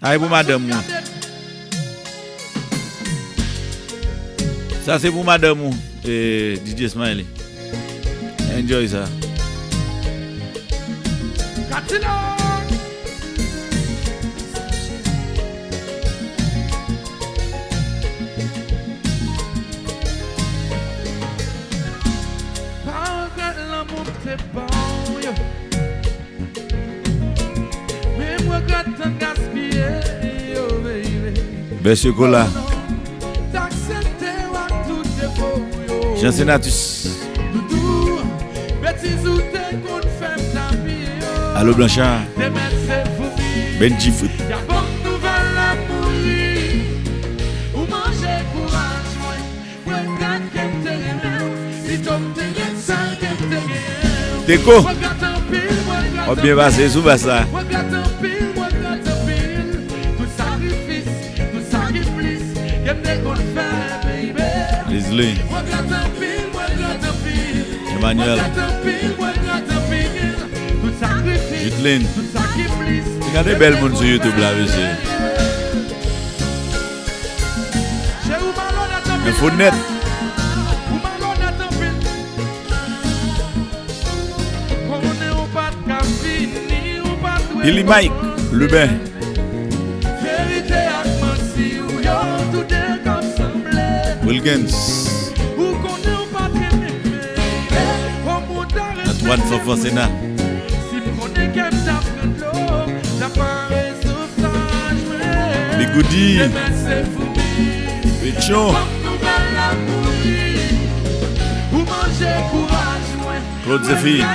Allez pour madame. Ça c'est pour madame et DJ Smiley. Enjoy ça. Monsieur Cola. Jean Sénatus. Allo Blanchard. Benji Foot. Déco. On bien passé sous ça. Leslie. Emmanuel. Jutlin. Regardez belle monde sur YouTube là, monsieur. Info net. Billy Mike, le bain. Wilkins. Antoine Fofonsena. Bigoudi. Pétion. Claude Zephyr.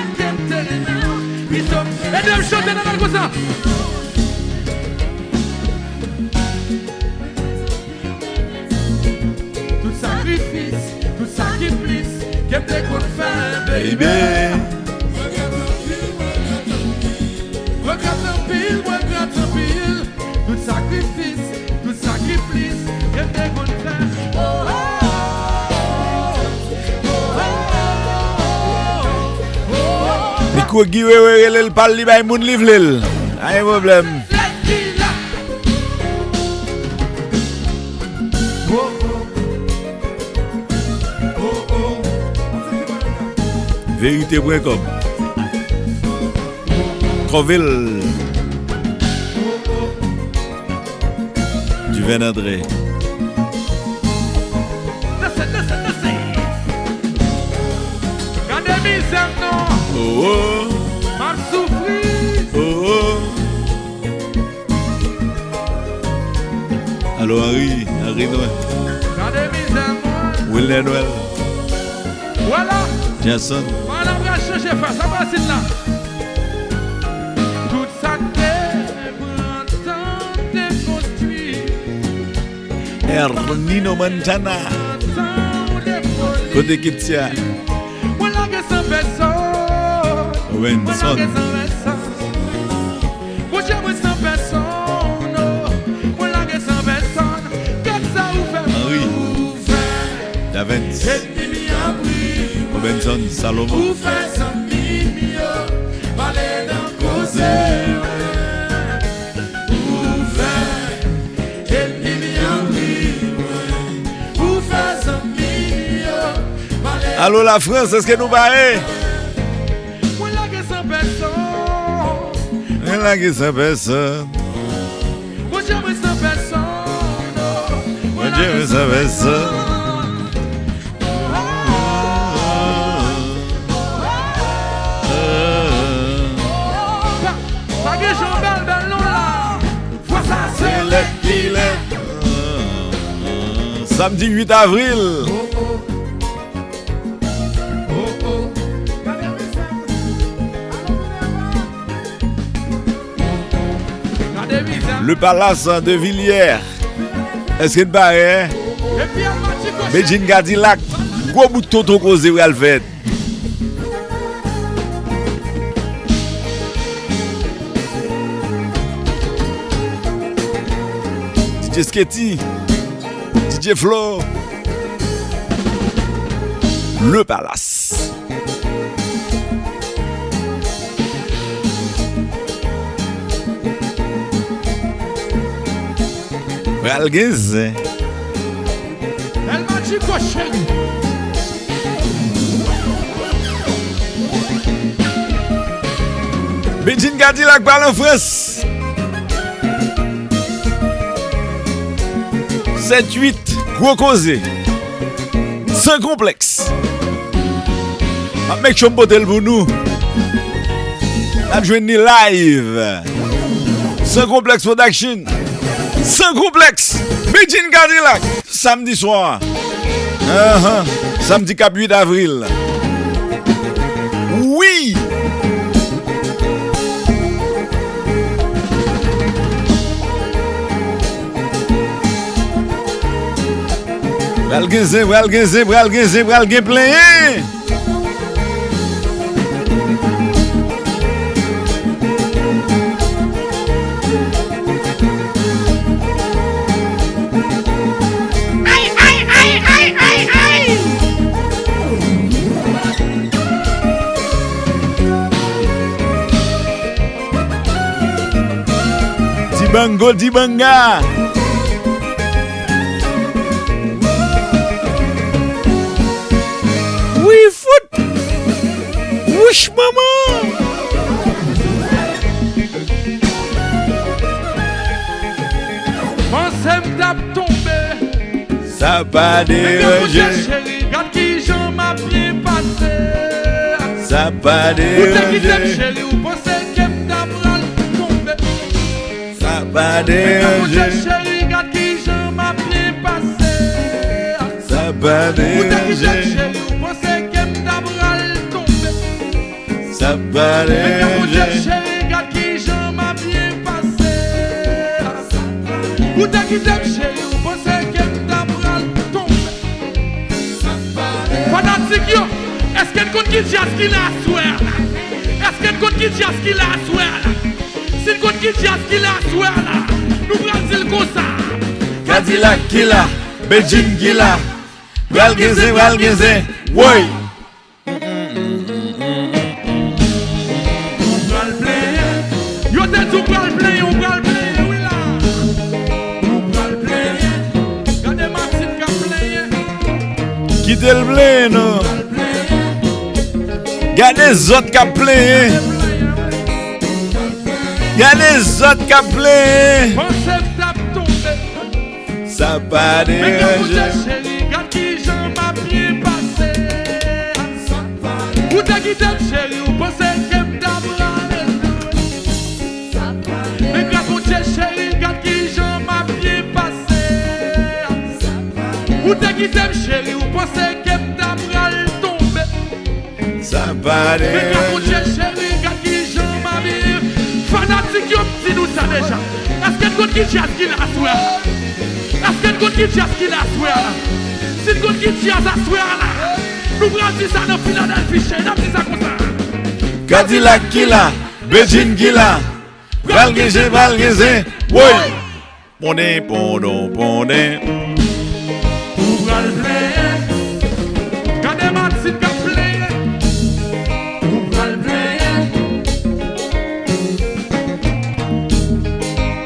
Tout sacrifice, tout sacrifice, qu'est-ce qu'on fait, baby? Regarde un pile, tout sacrifice, qu'est-ce qu'on fait? Nico Guiwe, elle parle li bay moun livre l'el. Pas de problème. Vérité.com. Croville. Du Vin André. Oh oh. M'a souffri. Oh oh. Allô Henri Noël. Wilner Noël. Voilà. Jason. Voilà, on va changer face. Ça va, c'est là. Tout ça t'est construit. Ernino Montana. Côté Kiptia. Voilà que ça fait ça. Wenson. Henri. Davens. Benson Salomon. Allô la France, est-ce que nous parlons? Là que ça personne. Moi j'aime ça personne. Moi j'aime ça personne. Pas que j'en belle belle non là. Vois ça c'est le samedi 8 avril. Le palace de Villiers. Est-ce que tu paraît? Beijing Cadillac. Gros bout de toto causé ou al fait. DJ Sketty. DJ Flo. Le palace. Pral genzen. El Magico chéri. Béjin Cadillac parle en France. 7-8, gros causé. SanKonplexx. Make sure modèle pour nous. Joué ni live. SanKonplexx Production. SanKonplexx. Béjin Cadillac. Samedi soir. Samedi 8 avril. Oui. Bral gen plein. Dibango Dibanga. Oui, foot. Wesh, maman. Pensez m'tap tombé. Ça pas dérangé. Chéri, regarde qui j'en m'a bien passé. Ça pas Ou t'es qui t'aime dérangé. chéri, ou pensez que m'tap ral tombé. Ça pas Regarde dérangé. chéri, regarde qui j'en m'a bien passé. Ça pas Ou t'es qui t'aime dérangé. chéri, ou pensez que m'tap ral tombé. Ça pas Regarde dérangé. chéri, regarde qui j'en m'a bien passé. Ou t'es qui t'aime chéri, ou pensez que m'tap ral tombé. Fanatique yo, est-ce qu'elle compte qui dit à ce qu'il a à soir? Est-ce qu'elle compte qui dit à ce qu'il a à soir? S'il compte qui dit à ce qu'il a à soir là, nous prenons le comme ça. Cadillac qui là. Béjin qui là. Bral genzen. Oui. Yo te dit ou pral plein, oui là. Ou pral plein, gardez ma petite ka plein. Quittez le blé, non. Gardez les autres qui plein. Gardez les autres qui plein. Pensez t'ap tombé. Ça pas Mais quand vous dérangé. êtes chéri, regarde qui j'en m'a bien passé. Ou t'es qui t'aime chéri, ou pensez que m'tap râlé. Mais quand vous êtes chéri, regarde qui j'en m'a bien passé. Ou t'es qui t'aime chéri, ou pensez que m'tap râlé tombé. Ça pas Mais quand vous dérangé. êtes chéri, regarde qui j'en m'a bien. Fanatique, yo petit nous ça déjà. Est-ce qu'elle compte qui dit à ce qu'il a à soir? Est-ce qu'elle compte qui dit à ce qu'il a à soir là? S'il compte qui dit à ce soir là, nous prenons ça dans Philadelphie, chez nous dit ça comme ça. Cadillac qui là. Béjin qui là. Bral genzen. Oui. Pondé. Ou pral plein, gardez ma petite ka plein. Ou pral plein,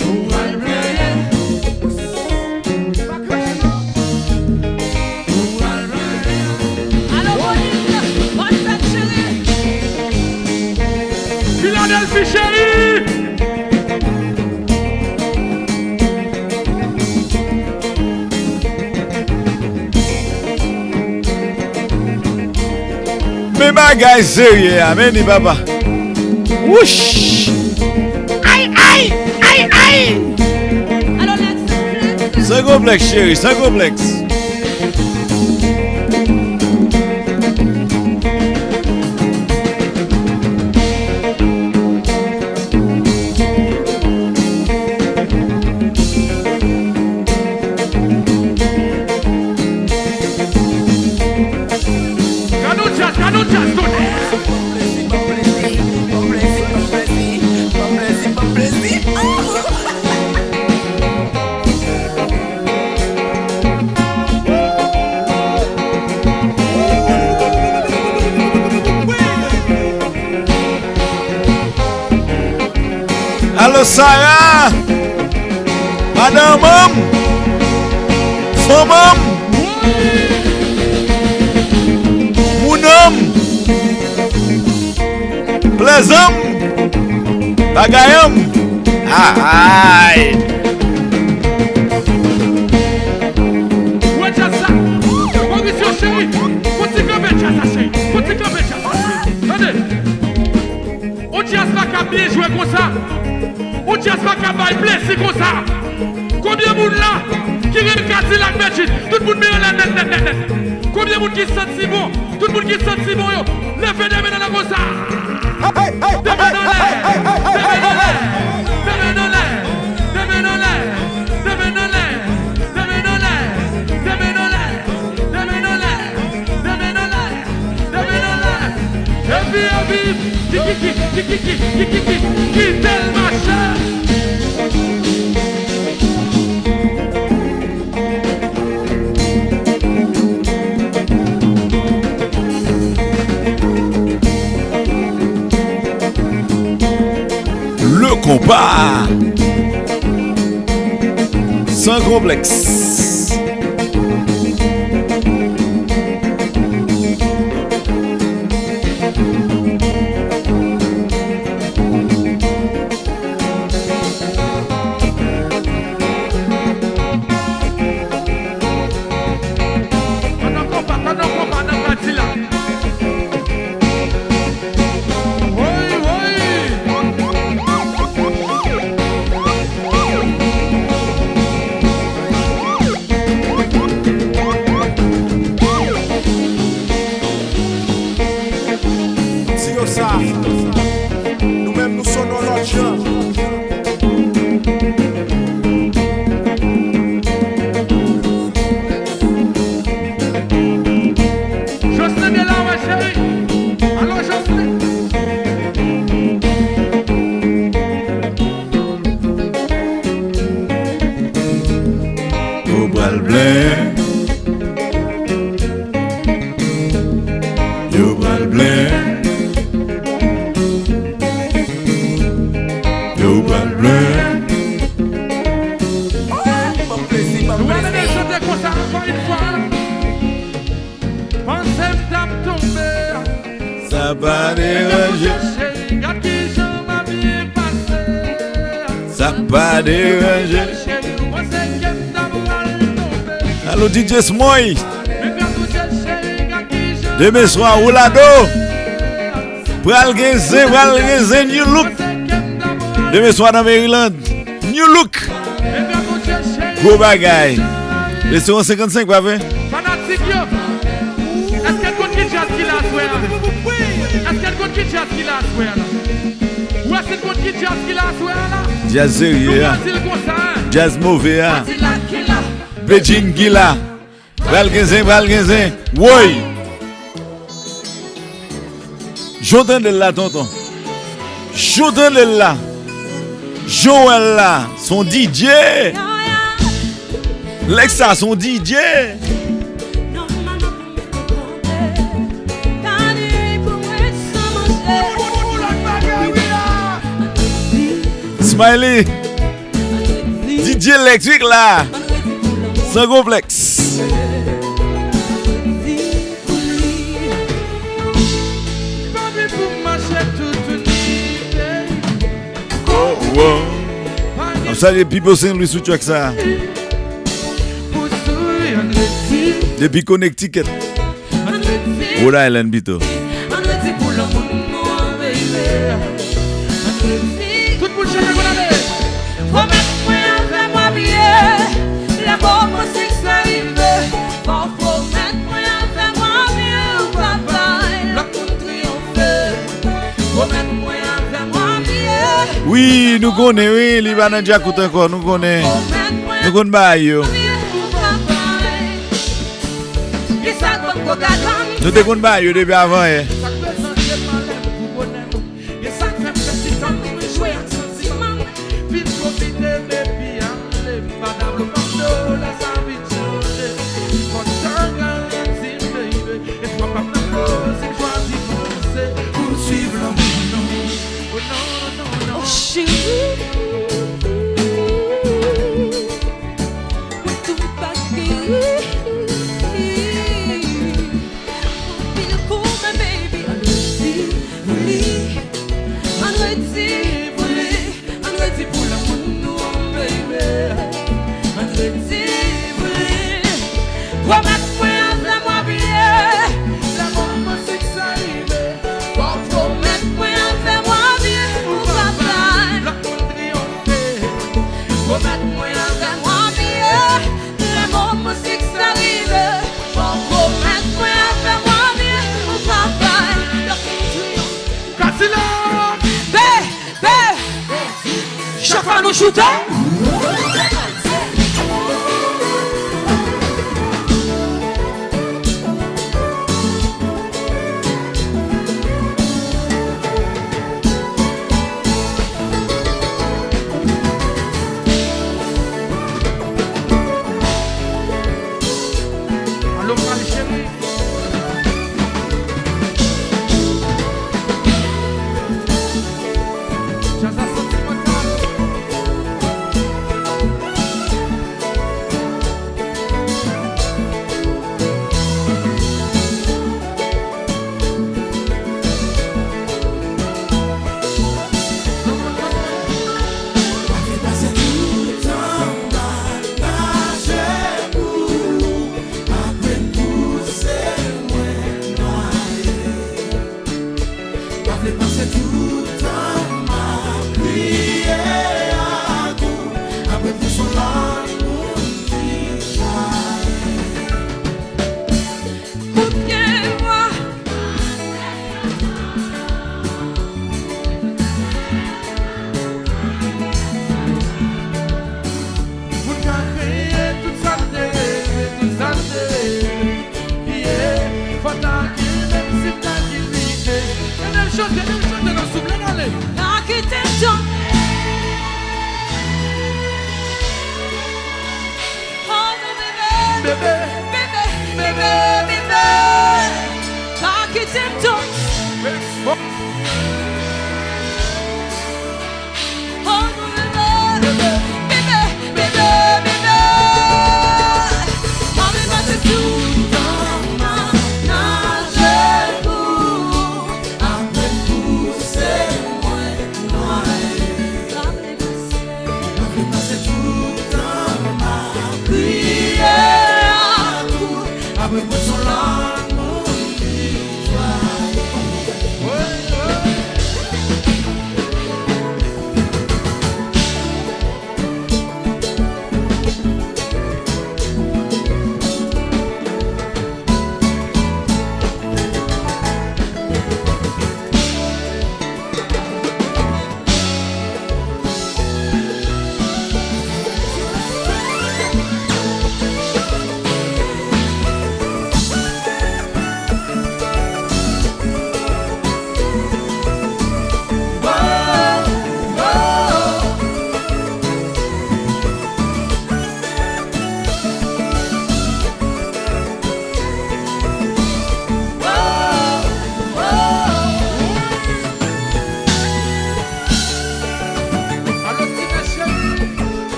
ou pral plein, ou pral plein. Allô, bonne fête, chérie. Philadelphie chérie. Mais bagay sérieux, amen, papa. Wouch. Aïe. Allô, Lexx. SanKonplexx, chérie, SanKonplexx. Canou jazz, tout. Allô, Sarah. Madame, Famam. Mon homme. Plaisam. Bagayam. Aïe. Ouais, ça. Position chérie. Faut te camper, ça, chérie. Faut te camper, ça. Attendez. On tient pas qu'à bien jouer comme ça. On tient pas qu'à bailler blessé comme ça. Combien de monde là qui vient casser la médecine? Tout le monde met la net. Combien de monde qui sent si bon? Tout le monde qui sent si bon, yo. Levez des mains dans la comme ça. Des mains dans l'air. Des mains dans l'air. Des mains dans l'air. Des mains dans l'air. Des mains dans l'air. Des mains dans l'air. Des mains dans l'air. Des mains dans l'air. Des mains dans l'air. Des mains dans l'air. Et puis, qui tel machin? Le Compa. SanKonplexx. Nous-mêmes, nous sommes dans l'autre gens. Jocelyn est là, ouais, chérie. Allô, Jocelyn. PWOBLEM. PWOBLEM. Nous allons les chanter comme ça encore une fois. Pensez me tomber. Ça va déranger. Chérie, regarde qui je m'a bien passé. Ça va déranger. Chérie, moi c'est qu'elle t'a mal tombé. Allô DJ Smoy. Regarde où j'ai chérie, regarde qui je Demain soir, Oulado. Pral genzen, New Look. Demain soir dans Maryland. New Look. Gros bagay. Laissez 55, pas vrai? Fanatique yo. Est-ce qu'elle compte qui jazz qui l'a souhait? Est-ce qu'elle compte qui jazz qui l'a souhait là? Ou est-ce qu'elle compte qui jazz qui l'a souhait là? Jazz sérieux. Jazz mauvais. Beijing Gila. Pral genzen. Woy. Jordan de là, tonton. Jordan de là. Joël là, son DJ. Lexx a son DJ. Smiley. DJ électrique là. SanKonplexx. Wow. I'm sorry, people sing Louis Souchou avec ça. Depuis Connecticut. Rhode Island, bito. Tout le monde chante pour l'aller. Promets-moi avec moi bien. La pauvre c'est que ça arrive. Promets-moi avec moi bien. Papa, la triomphe. Promets-moi avec moi bien. Oui, nous connaissons, oui, Liban déjà coûte encore, nous connaissons. Nous connaissons. Nous te connaissons depuis avant. Andredi pour lui, Andredi pour l'amour nous, baby. Andredi pour lui. Promette moi avec moi bien. L'amour moi c'est que ça arrive. Promette moi avec moi bien. Ou papa. La country on fait. Promette moi avec moi bien. L'amour moi c'est que ça arrive. Promette moi avec moi bien. Ou papa. La country on fait. Cassila. Chaque fois nous shootons. Allô, ma chérie. Jaza sentimental.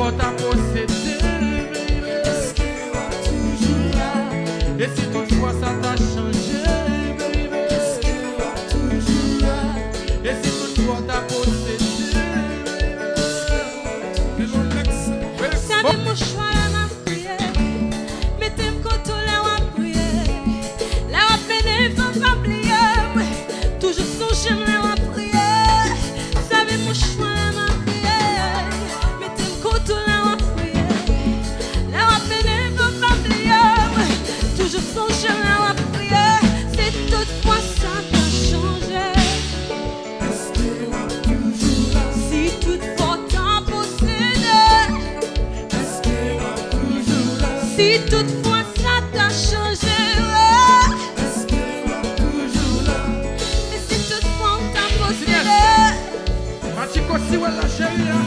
toutefois t'as possédé, est-ce que toujours là? et si toutefois ça t'a changé, Est-ce que toujours là? et si toutefois t'as possédé, Ça de mon choix là m'a prié, mettez-moi côté là m'a prié, là m'a peine faut pas oublier, toujours son chemin là m'a prié. Ça de mon choix là m'a prié, mettez-moi côté là m'a prié, là m'a peine faut pas oublier, toujours son chemin là m'a prié. C'est toutefois ça t'a changé. Est-ce que toujours là? Si toutefois t'as possédé. Si toutefois ça t'a changé, est-ce que toujours là? Et si toutefois on t'a possédé, Machiko si ouais la chérie, hein.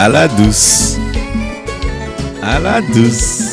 À la douce. À la douce.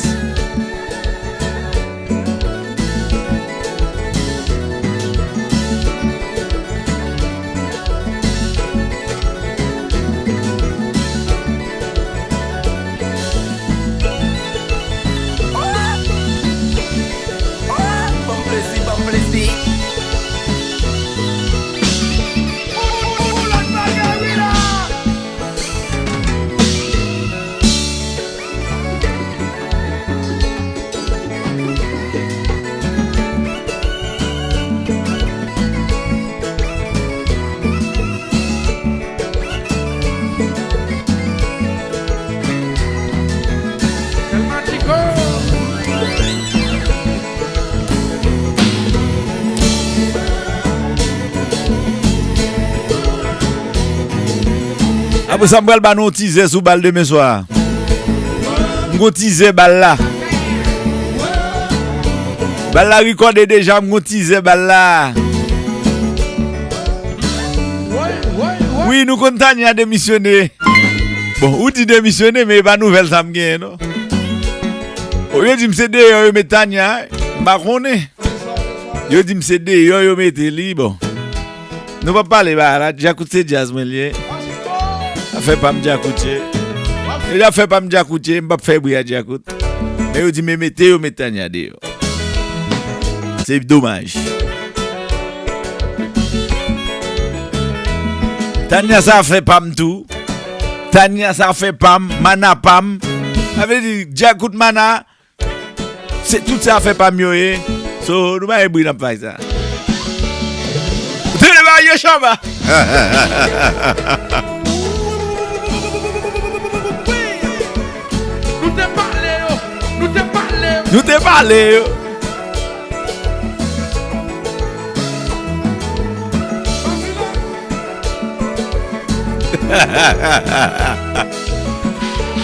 Après ça, je vais nous teaser sous balle demain soir. Je vais teaser balle là. Balle là, recordé déjà, je vais teaser balle là. Oui, nous comptons à démissionner. Bon, ou tu démissionner, mais pas nouvelle ça me gagne, non? Au lieu de me céder, je mets Tania, je ne sais pas. Je dis me céder, je mets libre. Nous ne pouvons pas parler, là, j'ai écouté jazz, mais ça fait pas me dire écouter. Il a fait pas me dire écouter, je vais faire briller dire écoute. Mais il dit me mettez au Tania dehors. C'est dommage. Tania ça fait pas me tout. Tania ça fait pas mana pam. Avait dit dire écoute mana. C'est tout ça fait pas mieux. So nous va briller pas ça. Tu le vas chamba. Nous te parlé.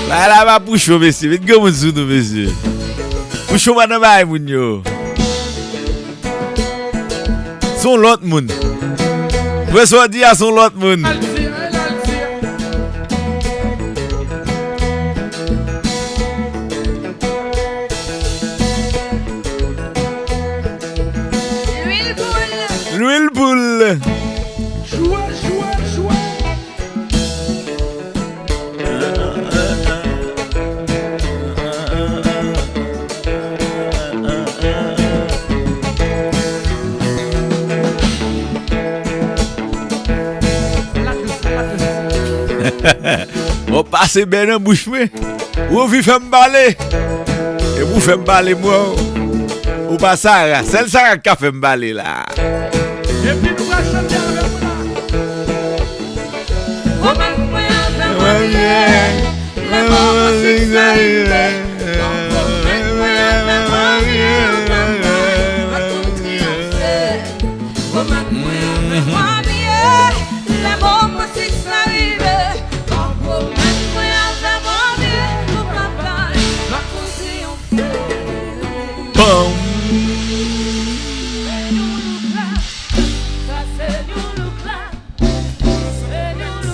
Là va poucho monsieur, vite go mon sou nous monsieur. Poucho madame baï moun yo. Son l'autre moun. Vous soit dit à son l'autre moun. L'huile boule. Jouez. On passe bien en bouche, mais vous faites me parler. Et vous faites me parler, moi. Ou pas ça, c'est ça qui a fait me parler là. Et puis nous allons chanter avec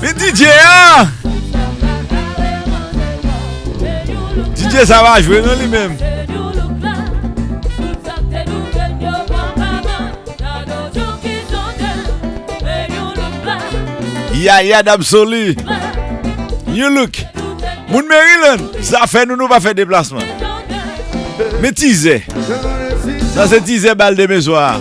Mais DJ, hein? DJ ça va jouer non lui-même. Yaya d'absolu. You look. Moun Maryland, ça fait nous pas faire déplacement. Mais teaser. Ça c'est teaser balle de mes soirs.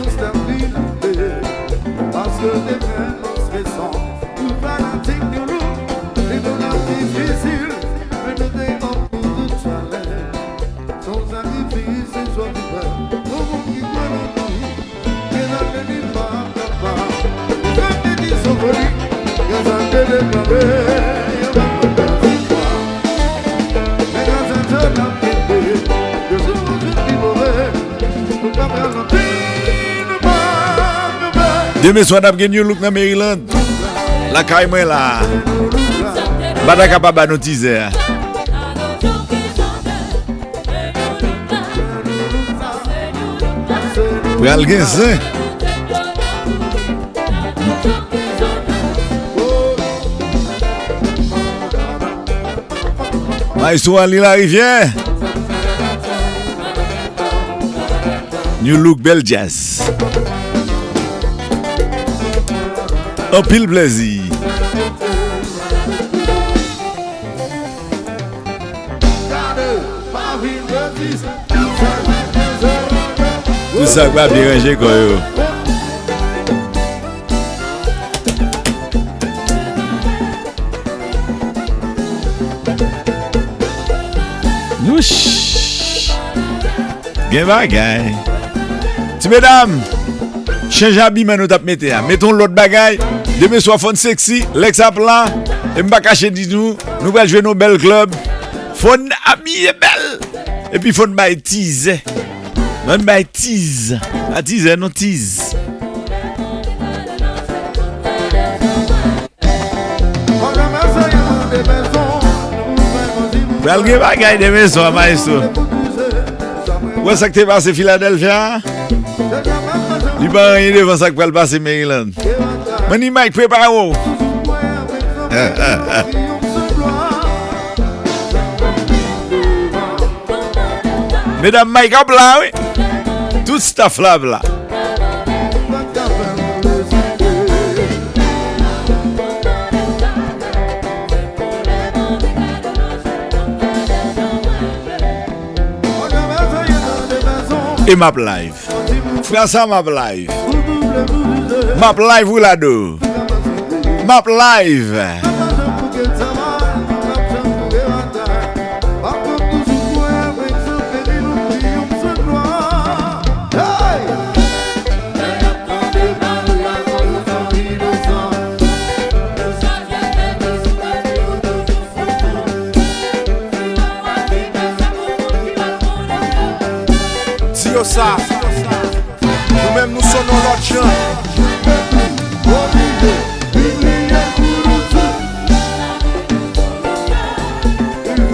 Demain soir, on a gagné look dans Maryland. La caille moi là. Bada capable de nous teaser. Pour aller gagner. Maïsou Ali la rivière. New look bel jazz. Un pile plaisir. Tout ça va bien ranger quoi yo. Nouch. Gen bagay. Ti mesdames, change habit nous t'a mettre. Mettons l'autre bagay. Demain soir fun sexy, Lexx à plat. Et m'pa cacher dit nous allons jouer nos belles clubs. Fun habillé belle. Et puis fun by tease. Fun by tease. A tease non tease. Bel gen bagay demain soir maestro. Où est-ce que t'es passé Philadelphia? Il pas rien devant ça que va passer Maryland. Mani Mike prépare-vous. Mesdames Mike up là, oui. Tout staff là. Et map live. Frère ça map live. Map live ou la do. Map live. Ça. Nous-mêmes nous sommes l'autre gens.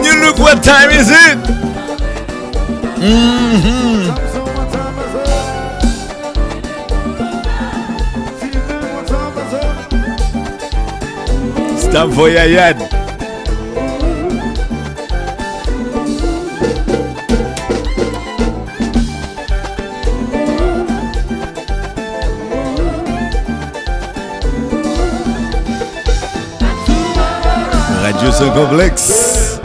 You look what time is it? Stop for your yard. Radio SanKonplexx.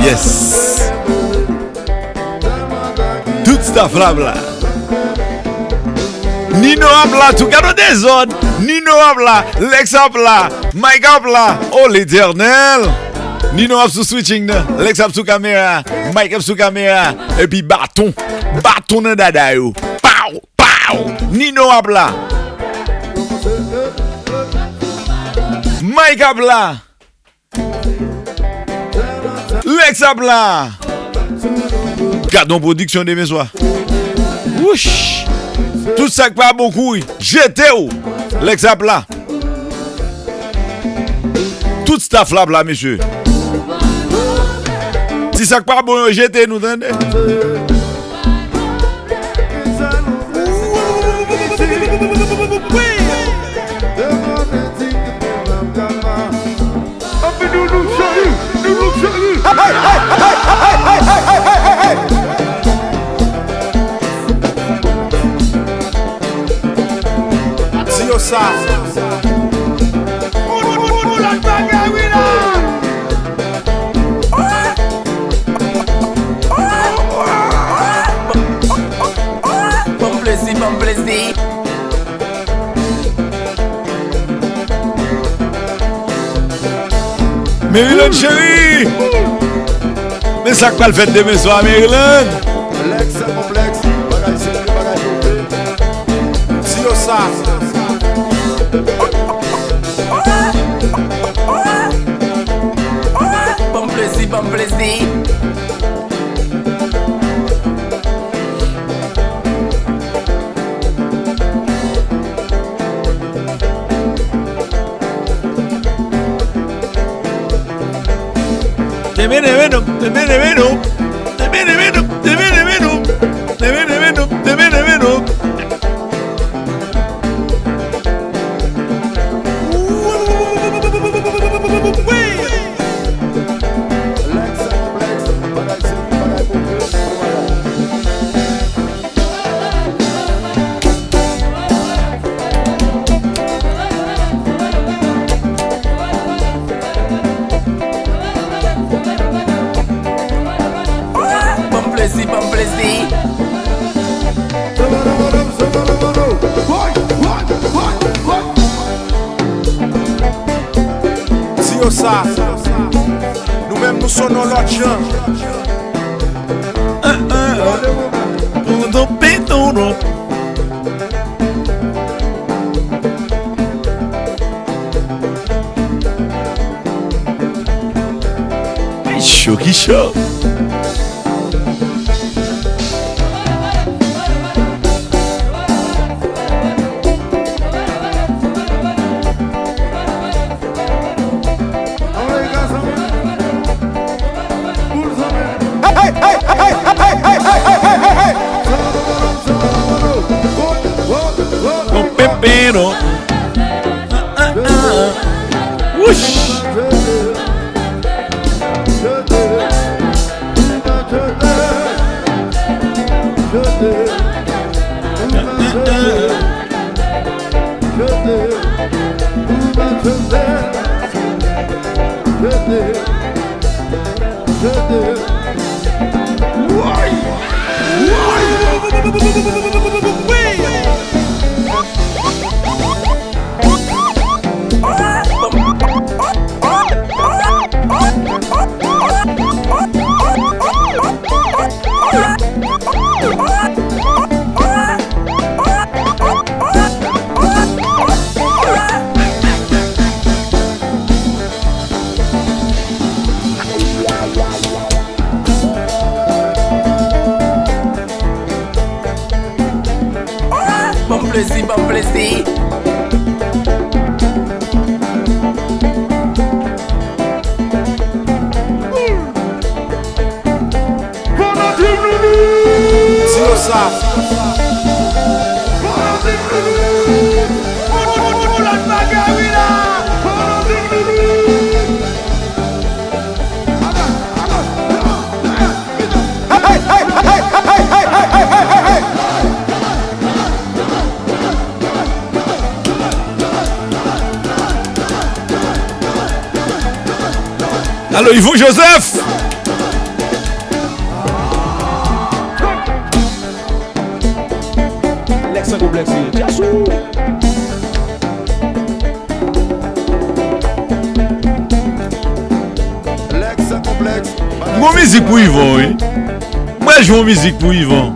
Yes. Tout staff là. Nino Abla, tout cas des zones. Nino Abla, Lexx Abla, Mike Abla. Oh l'éternel. Nino a sous switching, Lexx a sous caméra, Mike a sous caméra. Et puis bâton dans dada yo. Nino Abla, Mike Abla, Lexx Abla. Gardons production demain soir. Ouch. Tout ça qui pas beaucoup. J'étais où? Lexx Abla. Tout staff là, monsieur. Si ça qui pas bon, j'étais nous entendez? SanKonplexx. Maryland chérie. Mais ça quoi le fait demain soir Maryland? Lexx, SanKonplexx, bagay c'est bagay si yo ça. Bon plaisir. Bon plaisir. Si yo ça. Nous-mêmes nous sonnons l'autre gens. Chaud qui chaud. Pero Whoosh. Bon plaisir. Si yo ça. Allô, Yvon Joseph. Lexx SanKonplexx. Lexx SanKonplexx. Mon musique pour Yvon, oui. Moi, je joue musique pour Yvon.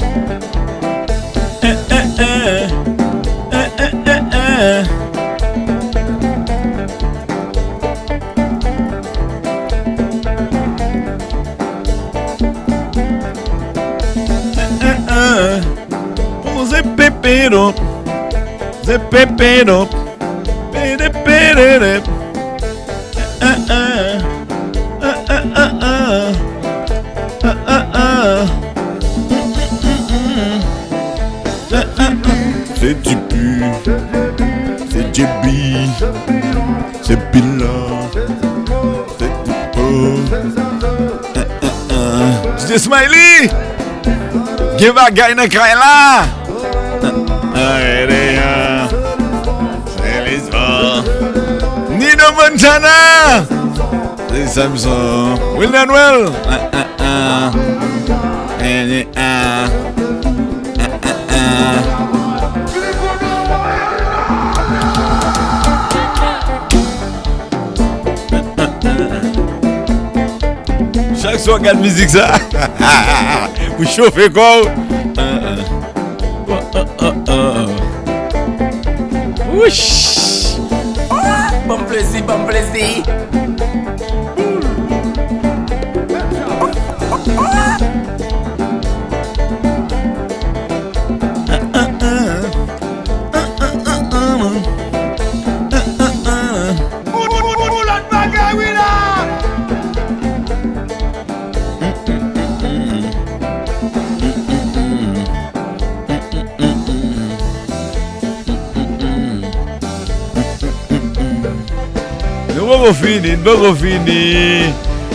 Pepero. Pere. C'est du pu, c'est Jebi, c'est Pila, c'est Tipo. C'est Smiley. Give a guy na Kaila. Nino Montana. C'est Samson. Will Manuel. So regarde musique ça. Vous chauffez quoi? Ouch. Bon plaisir, bon plaisir.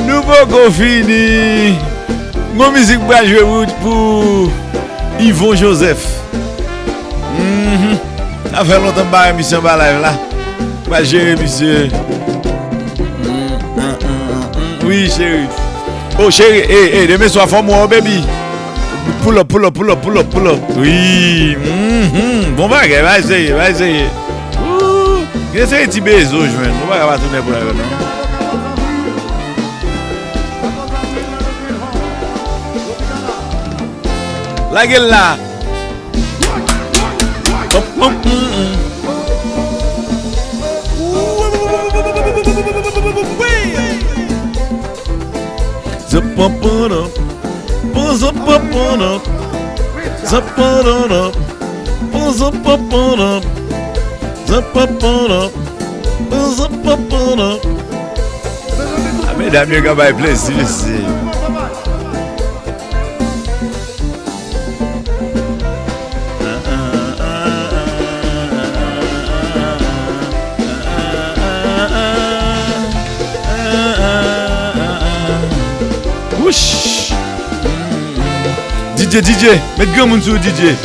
Nous pouvons finir. Mon musique va jouer pour Yvon Joseph. Ça fait longtemps que je suis en live là. Va gérer, monsieur. Oui, chérie. Oh, chérie, hey, demain soir, fais-moi, baby. Pull up. Oui. Bon, va essayer. Qu'est-ce que tu as besoin, je vais. On va tourner pour elle, non? La gueule là. Ah, mesdames, mieux qu'on va plaisir ici. Ouch. DJ, mettez grand monde sur DJ.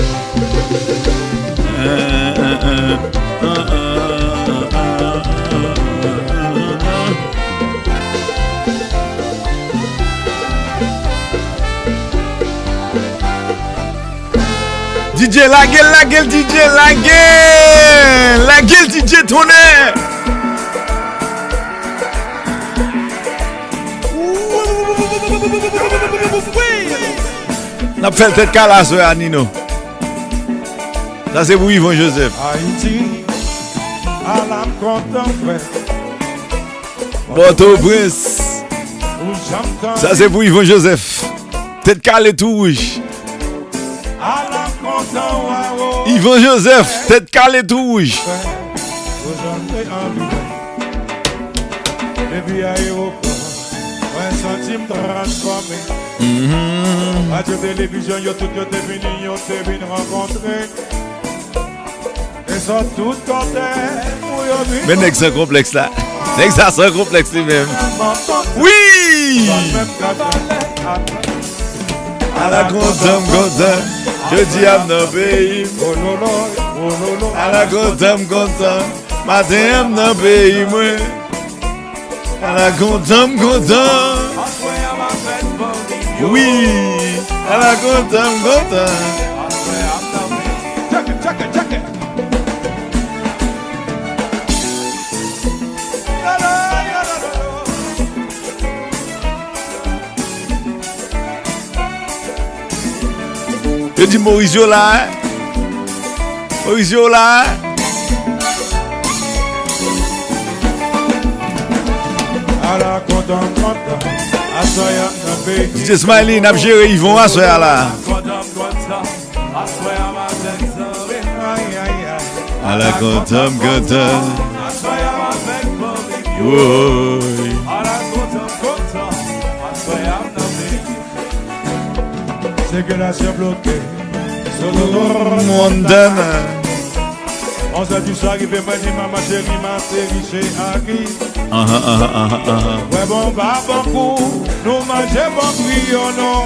DJ, la gueule, DJ, la gueule, DJ, tonnerre. On a fait le tête calasse à Nino. Ça c'est pour Yvon Joseph. Haïti, à l'âme content, Port-au-Prince. Ça c'est pour Yvon Joseph. Tête calée tout rouge. Yvon Joseph, tête calée tout rouge. Radio télévision, yo tout yo te venu rencontrer. Et sont tout contents. Mais Lexx SanKonplexx là. Lexx SanKonplexx lui-même. Oui! À la content. Je dis à mon pays. À la content. Matin à mon pays, moi. À la content. Oui! À la content. Check it. Je dis Mauricio là. À la content. DJ Smiley, n'a pas géré Yvon à soya là. À la content. C'est que la chère bloquée. Mondaine. On s'est dit ça qui fait venir ma chérie, chez Aki. Ouais, bon, bah, beaucoup. Nous mangeons bon brillant, non.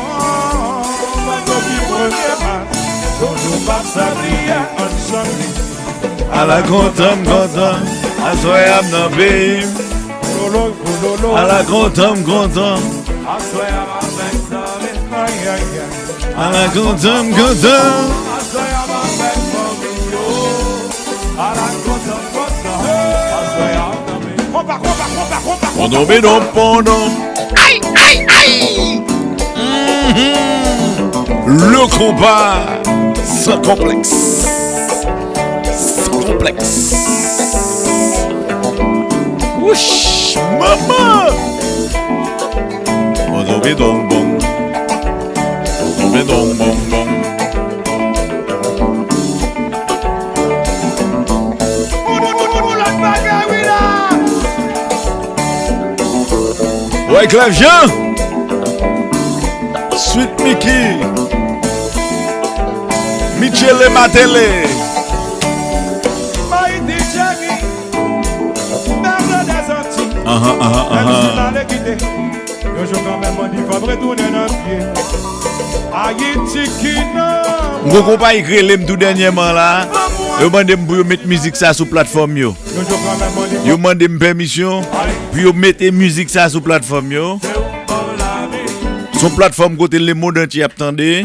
Nous pas sablier, on s'en À la content. À soya dans pays. À la content. À la content. Pendant. Le combat SanKonplexx. SanKonplexx. Ouch, maman. On est donc bon. On est donc bon. Ouais, Clavien. Sweet Mickey. Michele Matele. Mon compa écrit l'aime tout dernièrement là. Yo demandé pour mettre musique ça sur plateforme yo. Yo demandé permission puis yo mettre musique ça sur plateforme yo. Son plateforme côté le monde entier attendait.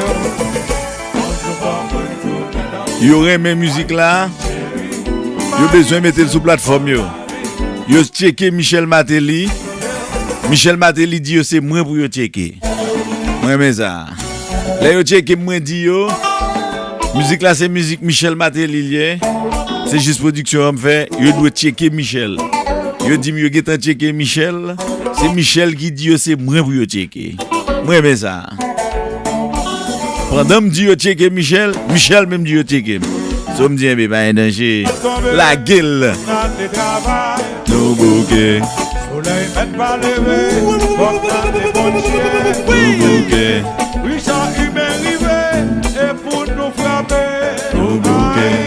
Yo remet musique là. Yo besoin mettre sur plateforme yo. Yo checker Michel Mateli. Michel Mateli dit c'est moi pour yo checker. Moi mais ça. Là yo checker moi dit yo. Musique là c'est musique Michel Mateli. C'est juste production on fait. Yo doit checker Michel. Yo dit yo getan checker Michel. C'est Michel qui dit yo c'est moi pour yo checker. Moi mais ça. Pendant me dit yo checker Michel, Michel même dit yo checker. So me dit bébé pas un danger. La gueule. No bouquet. Soleil met pas levé. Bouquet. Richard humain rivé et pour nous frapper. No bouquet.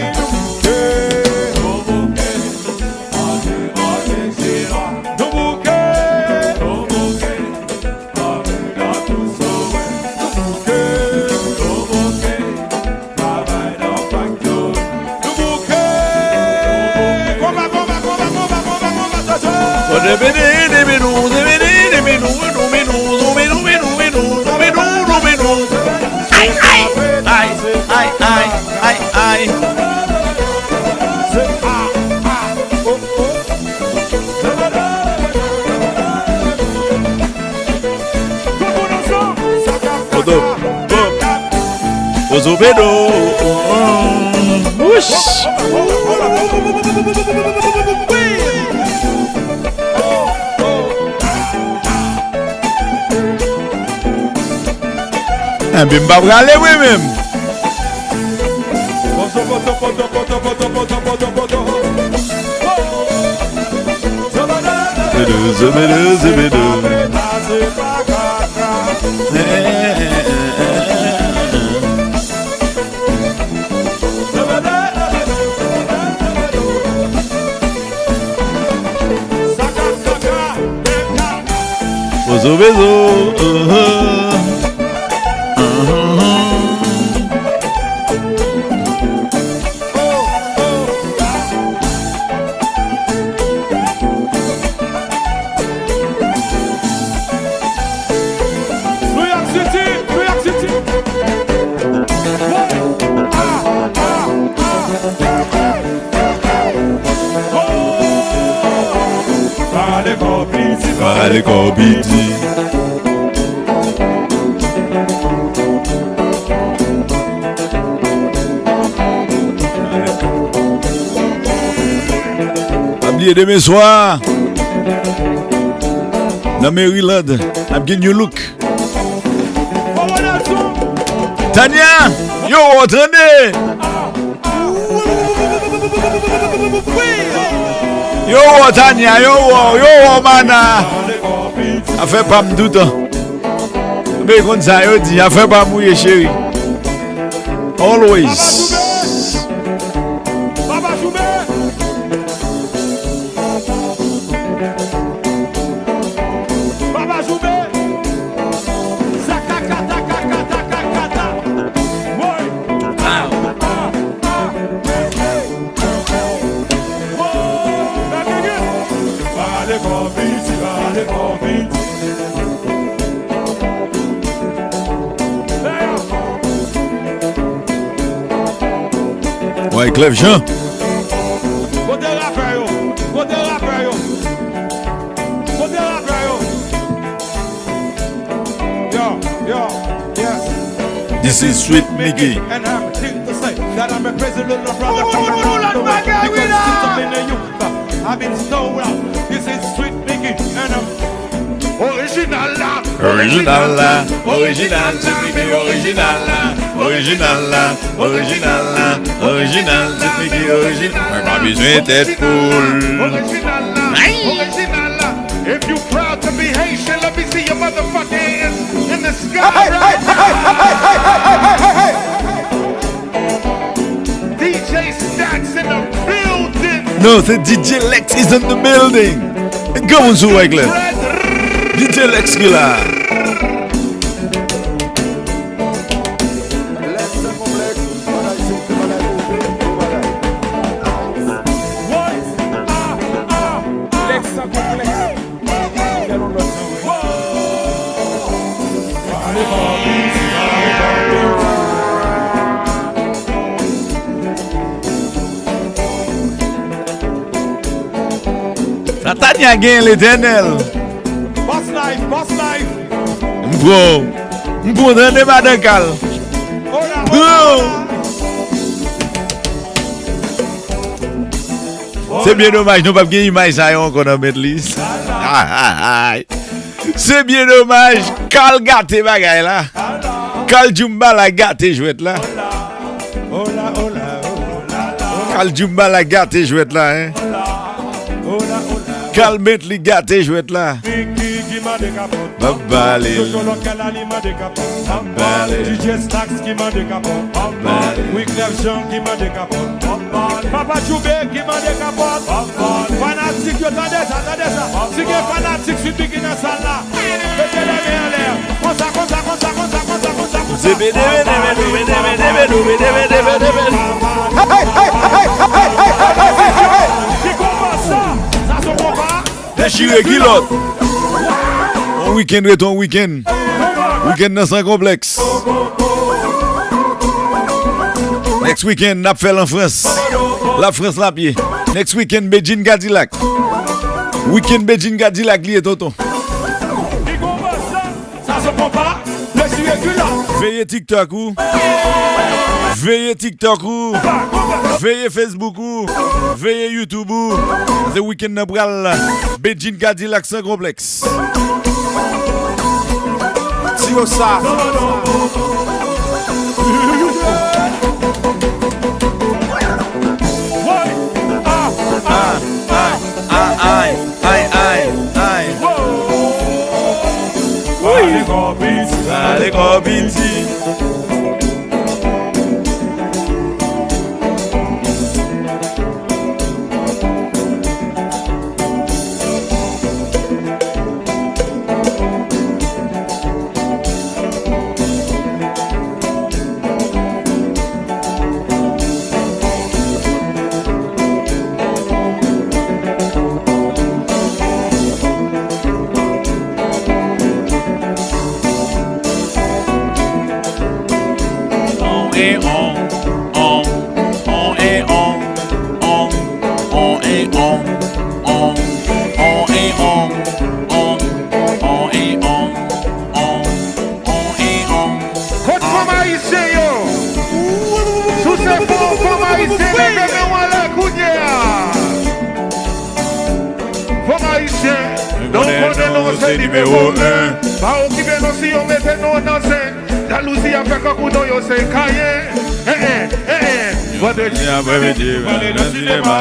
Aïe. Ozobedo. Whoosh. Un bimba bralé oui même. Allez, Corbiti. Oubliez demain soir. Dans Maryland, I'm getting you look. Tania, yo, attendez. Yo, Tania, yo, mana. A fait pas m'doute. Mais comme ça, yo dit, a fait pas mouiller, chérie. Always. Ouais, Clef Jean. This is Sweet Mickey. And I'm a thing to say that I'm a crazy little brother from around the world. Because since I've been a youth, I've been so loud. This is Sweet Mickey and I'm original la. Original la, original, Sweet Mickey, original la, original la, original la, original, Sweet Mickey, original. Pas besoin d'être cool. Original la, original la. If you proud to be Haitian, let me see your motherfucking hands in the sky right now. DJ Stacks in the building. No, c'est DJ Lexx is in the building. Comment ça, Wyclef? DJ Lexx qui est là. Satan y a gagné l'éternel. Boss life, boss life. M'prends dans le débat de cal. C'est bien dommage, nous pas gagner image ça encore dans mettre liste. C'est bien dommage, cal gâté bagay là. Cal Jumba la gâté jouette là. Cal Jumba la gâté jouette là hein. Cal met li gâté jouette là. Babale. DJ Stacks qui m'a décapote. Wyclef Jean qui m'a décapote. Papa Choubé qui m'a décapote. Fanatique, attendez ça. Si vous êtes fanatique, je suis piqué dans ça là. Mettez les mains en l'air. Comme ça. C'est bédé. Qui combat ça? Ça se combat? Déchiré qui l'autre? Un week-end retourne week-end. Week-end dans SanKonplexx. Next week-end, n'a fait en France. La France la pied. Next week-end, Beijing Cadillac. Week-end Beijing Cadillac lié tonton. Qui combat ça? Ça se combat? Déchiré qui là? Veillez TikTok ou? Veillez TikTok ou? Veillez Facebook ou? Veillez YouTube ou? The week-end n'a pral Beijing Cadillac SanKonplexx. Si vous ça. Allez, Gobiti. Numéro 1. Pas au qui vient aussi, on met nos dansés. Jalousie avec un coup d'œil, c'est cahier. Vois de Dieu, aller dans le cinéma.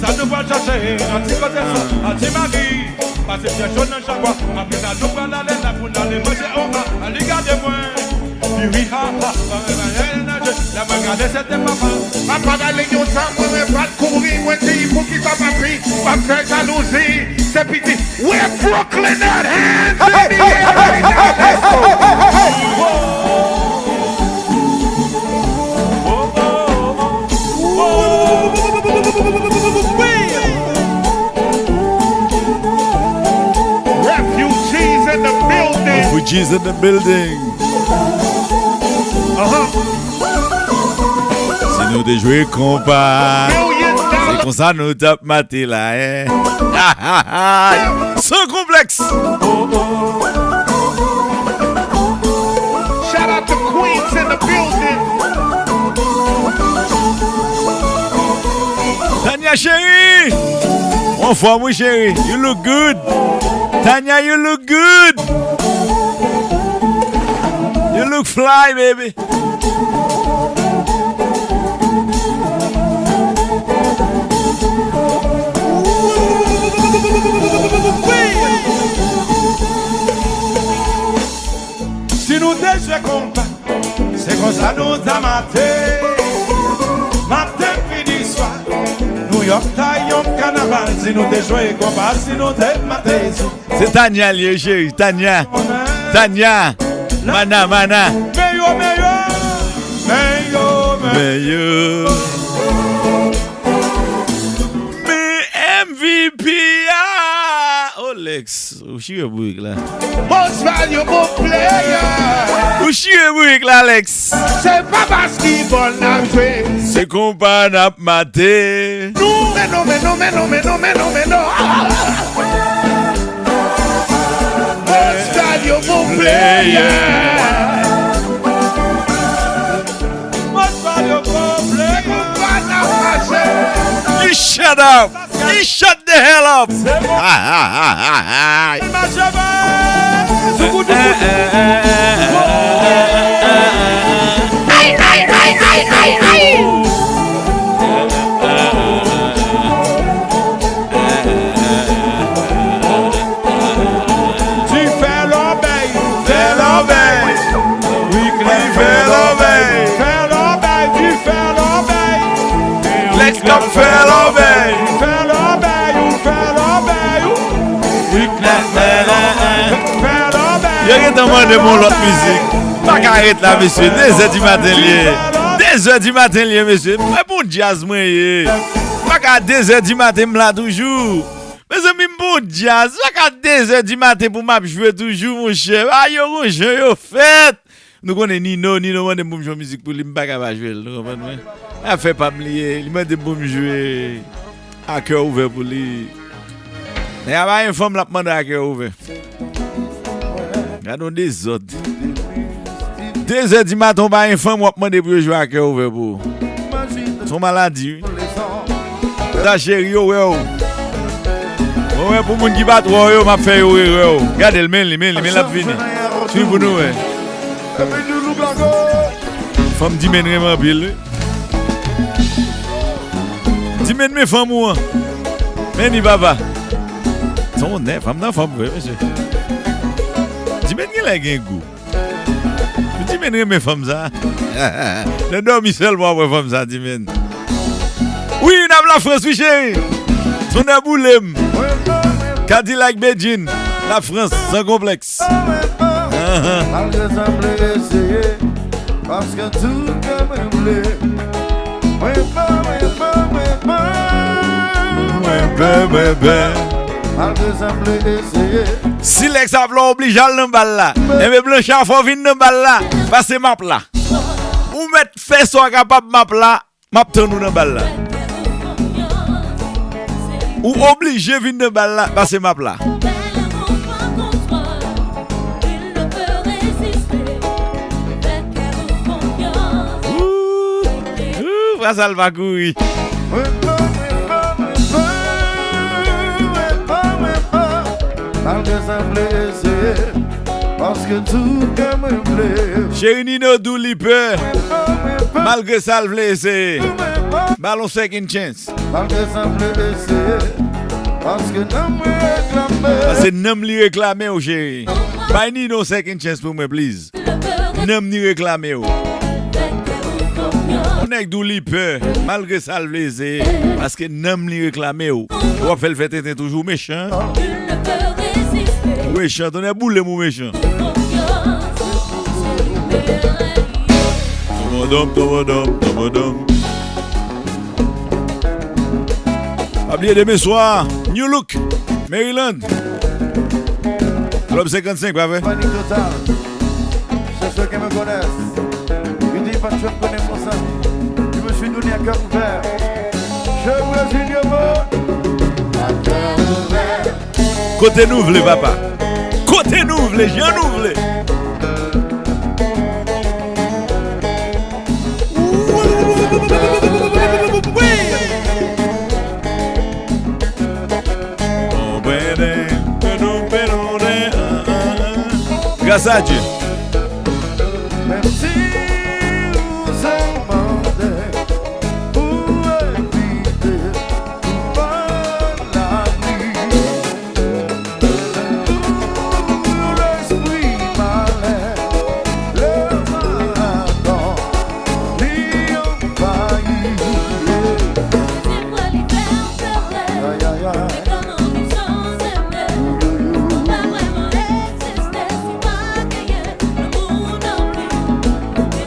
Ça nous va chercher, un petit côté ça, un petit mari. Parce que bien chaud dans chaque fois. Après ça, nous va aller là pour aller manger au bas. Allez, gardez-moi. Oui, la bagarre, c'était papa. Papa, d'aller au temps, on n'est pas de courir. On dit, pour qui ça m'a pris. Pas faire jalousie. C'est petit. We're Brooklyn at hands. Refugees in the building. Refugees in the building. Si nous de jouer Compa, c'est comme ça nous tape maté là, hein. SanKonplexx. Shout out to Queens in the building. Tanya chérie. One fois, mon chérie. You look good. Tanya, you look good. You look fly, baby. Si nous déjà compas, c'est comme ça nous a maté. Matin, midi, soir. New York, taillon, carnaval. Si nous déjà compas, si nous déjà maté. C'est Tanya, lié, chérie. Tanya. Tanya. Mana. Meilleur. MVP. Oh, Lexx. Où est-ce que vous là? Most valuable player. Où est-ce que vous là, Lexx? C'est pas parce qu'il va la jouer. C'est Compa n'a pas maté. Non. Most valuable player. Most valuable player. You shut up. You shut the hell up. Lexx comme faire l'obéi. Il y a demandé mon autre musique. Pas qu'arrête là, monsieur. 2h du matin, 2h du matin, monsieur. Mais bon jazz, moi. Pas qu'à 2h du matin, là toujours. Mais c'est même bon jazz. Pas qu'à 2h du matin pour m'a jouer toujours, mon cher. Ah, yo, yo, fait. Nous connaissons Nino, on a jouer musique pour lui, pas capable jouer. Vous comprenez? Elle fait pas me lier. Il m'a dit pour me jouer à cœur ouvert pour lui. Il y a pas une femme qui demande à cœur ouvert. Regardons des autres. 2h du matin, on va une femme qui demande pour jouer à cœur ouvert pour. Son maladie. Ta chérie, ouais. Ouais, pour moun qui bat, ouais, m'a fait ouais. Regardez le mail, la fini. Suivez pour nous, ouais. Femme dit men vraiment pile. Dis men mes femmes moi. Meni baba. Son ne femme dans femme monsieur. Dis men qui a un goût. Dis men mes femmes ça. Ne dormi seulement pour femme ça dis men. Oui, on a la France oui chérie. Son aboulem. Cadillac Beijing. La France SanKonplexx. Malgré ça, me essayer, parce que tout comme me plaît. Malgré ça, me essayer. Si Lexx a obligé à le balle là, et bien Blanchard faut venir dans balle là, passer map là. Ou mettre fait soit capable map là, map ton nous dans balle là. Ou obligé venir dans balle là, passer map là. Ça va courir. Malgré ça, me essayer, parce que tout comme me plaît. Chérie Nino Douli peur. Malgré ça, le essayer. Ballon second chance. Malgré ça, me essayer, parce que non me réclamer. C'est non me réclamer, chérie. Pas Nino second chance pour moi, please. Non me réclamer. On est Douli peur. Malgré ça, le essayer. Parce que non me réclamer. On va faire le fait être toujours méchant. Méchant, on est boule mon méchant. Tomodom. Pas oublier demain soir, New Look, Maryland. Club 55, pas vrai? Panique totale. C'est ceux qui me connaissent. Il dit pas que je me connais pour ça. Je me suis donné à cœur ouvert. Je vous ai dit à cœur ouvert. Côté nouvelé, papa. Côté nouvelé, j'en nouvelé. Grâce à Dieu. Même si vous demandez pour éviter par la nuit, l'esprit malin, le marathon, l'y envahit. C'est moi l'hiver pleuré, Aïe, aïe, aïe. mais comment vivre sans aimer? Pas vraiment exister si pas gagner le monde en vie.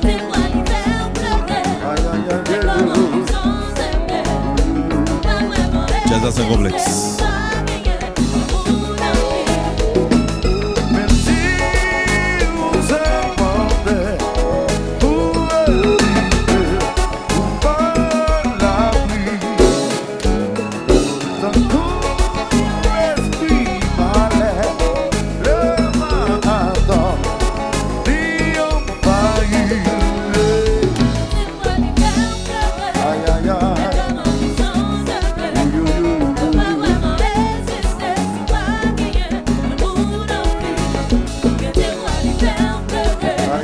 C'est moi l'hiver pleuré, Aïe, aïe, aïe, mais comment vivre sans aimer? Pas vraiment Jazz à SanKonplexx. exister si pas gagner le monde en vie. Même si vous demandez pour éviter par la nuit, dans tout l'esprit malin, le marathon, l'y envahit. C'est moi l'hiver pleuré, Aïe, aïe, aïe. mais comment vivre sans aimer? Pas vraiment exister si pas gagner le monde en vie. C'est moi l'hiver pleuré, Aïe, aïe,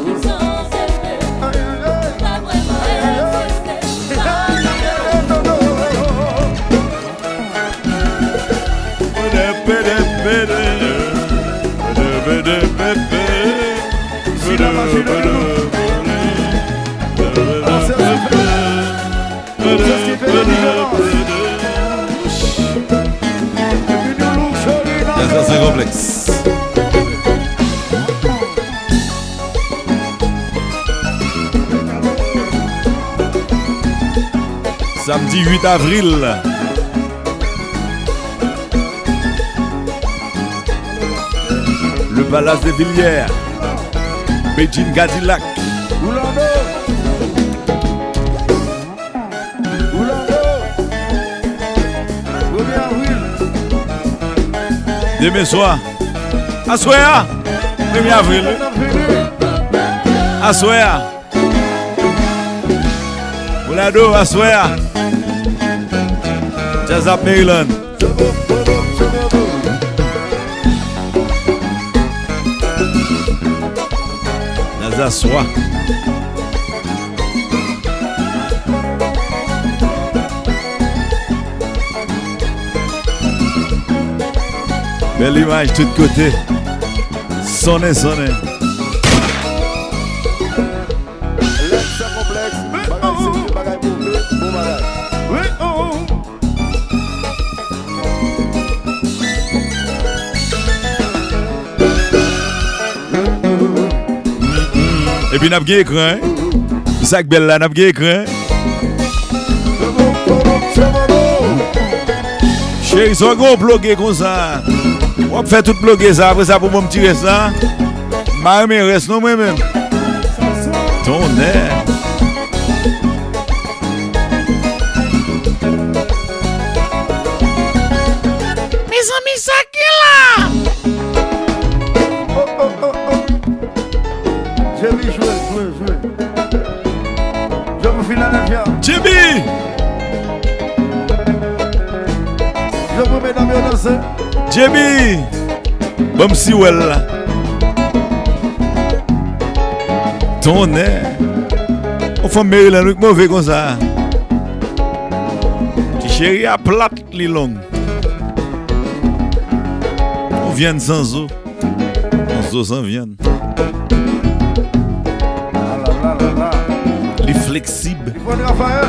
aïe, mais comment vivre sans aimer? aïe, aïe, aïe. Pas vraiment exister si pas gagner. Jazz à SanKonplexx. Samedi 8 avril. Le Palace des Villiers. Beijing Cadillac. Demain soir. Assoya. 1er avril. Assoya. Oulado, Assoya. Jazz up Maryland. Jazz soir. Belle image, tout de côté. Sonner, sonner. Lexx, SanKonplexx, bagay sérieux, bagay mauvais, bon bagay. Oui, oh. Et puis, n'a pas écran. Sac belle là, n'a pas écran. Chérie, ils sont gros blogués comme ça. On fait tout bloguer ça. Après ça, pour me tirer ça. Mais reste non moi-même. Ton air. Mes amis, ça qui là? Oh, oh, oh, oh. J'ai vu jouer. Je vous file la navire. Jimmy! Je vous mets dans mes danses. Jimmy! Bon, si well là. Ton air. On fait Maryland, nous mauvais comme ça. Qui chérie à plate, les longues. On vient sans eau. On eau sans viande. Ah là là là là. Les flexibles. Il faut dire Raphaël.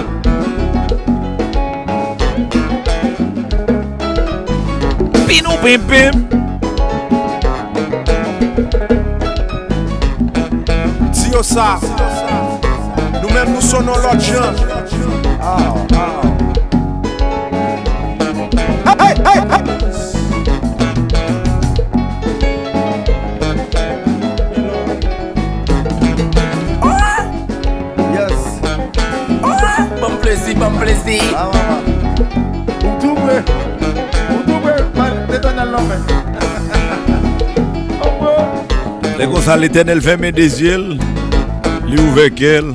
Pinou pim pim. Tio ça. Nous-mêmes nous sonnons l'autre gens. Ah. Yes. Bon plaisir. Ah, maman. Ou tout prêt. L'éternel l'homme. Oh, ouais. Les comme ça, l'Éternel ferme des yeux, lui ouvre qu'elle,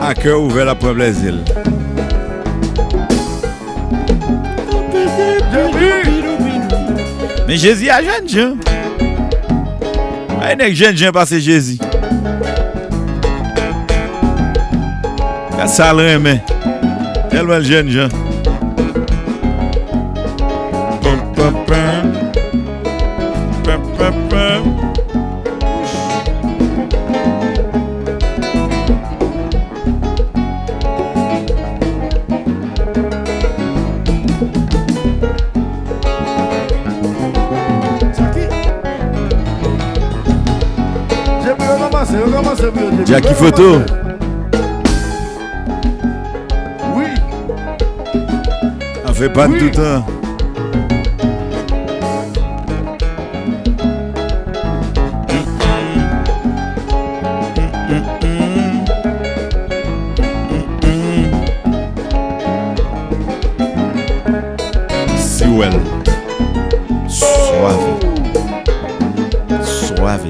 à cœur ouvert la preuve les îles. Mais Jésus a jeune, Aïe, n'est jeune, j'ai passé Jésus. Ça le remet. Tellement jeune, Jean. Jackie Photo. Oui. On fait pas de tout le temps. Si well. Suave. Suave.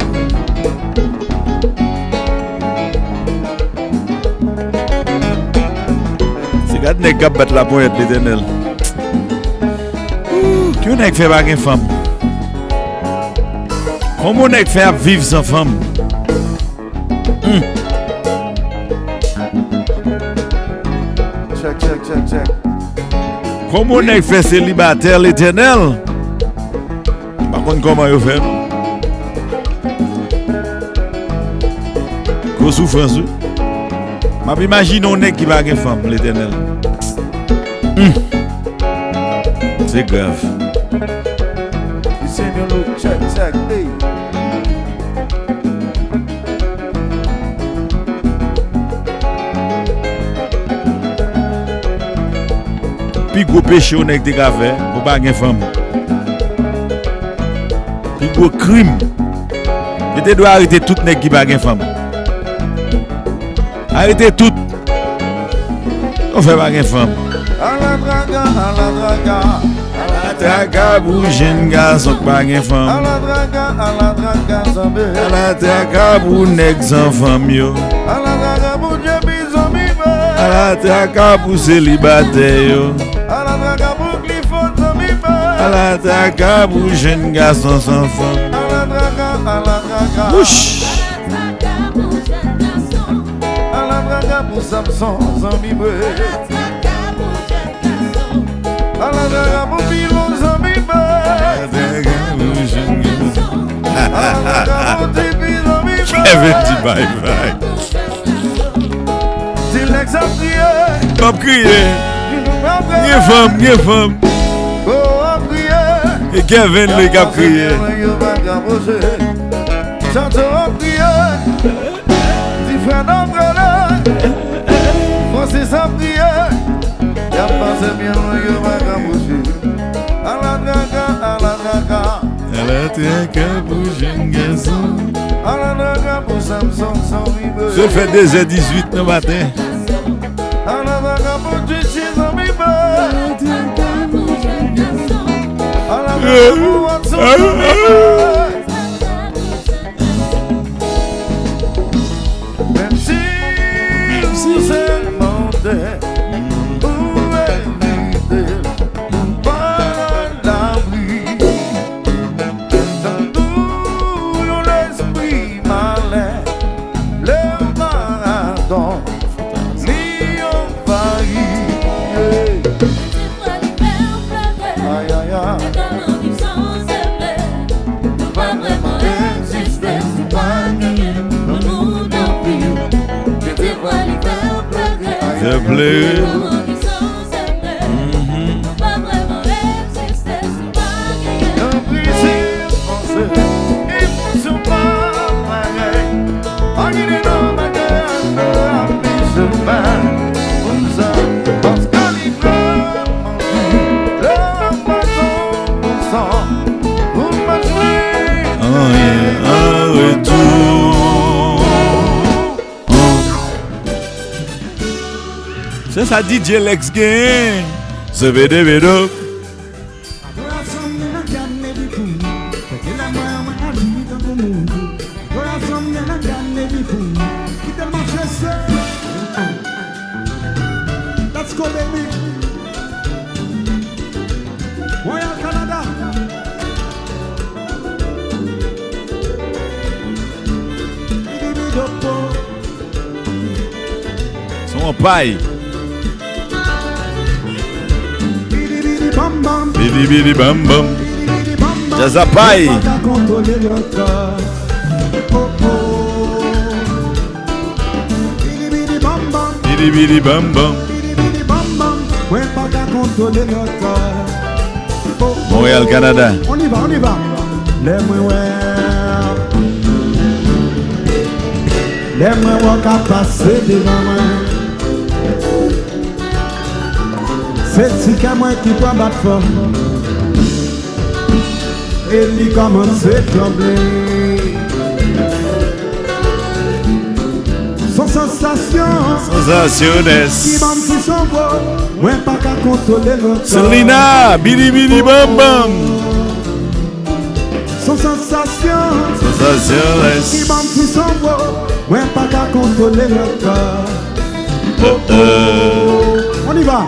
Regarde les gars battre la pointe l'éternel. Qui on a fait avec une femme? Comment on a fait vivre sans femme? Check. Comment on a fait célibataire l'éternel? Par contre, comment il fait? Grosse souffrance. Je m'imagine on est qui va une femme l'éternel. C'est grave. Check. Hey. Puis gros péché on est qui a fait pour pas une femme. Puis gros crime. Tu dois arrêter tout nèg qui pas une femme. Arrêtez tout. On fait pas une femme. À la Traga pour jeune garçon pas une femme. à la draga, zambé. À la traga pour nèg sans femme yo. À la draga, pour Dieu, bizomime. À la traga pour célibataire yo. À la draga, pour Clifford, zambime. À la traga pour jeune garçon sans femme. À la draga. Bouche. À la draga, pour Samson, zambime. À la draga, pour Pilon, zambime. À la draga, pour Tipi, zambime. Kevin dit bye bye. Si Lexx a prié, Pas crier. Ni femme. oh, a prié. Et Kevin le gars crier. Chanson a prié. Si frère d'entre Francis a prié. Y'a passé bien loin, yo va gamboucher. À la draga. À la traga pour jeune garçon. À la draga pour Samson, sans vibre. Je fais 2h18 le matin. À la draga pour Chichi, sans vibre. À la draga pour Watson, sans vibre. Même si vous se demandez où est l'idée, pas l'abri. Dans tout l'esprit malin, le marathon, ni on varie. Aïe, aïe, aïe. Pas vraiment exister, c'est pas gagner. S'il te plaît. Un retour. C'est ça DJ Lexx gagne. Ce védo. Let's go, baby. Royal Canada. Mon paille. Bidi bidi bam bam. Jaza paille. Bidi bidi bam bam. Montréal, Canada. On y va, on y va. Les-moi qu'à passer devant moi. C'est si qu'à moi qui prend battre fort. Et lui commence à trembler. Son sensation. Sensationnes. Qui m'en fout son beau. Ouais, pas qu'à contrôler l'autre. Selena, bidi bidi bam bam. Son sensation. Sensationnes. Qui m'en fout son beau. Ouais, pas qu'à contrôler l'autre. On y va.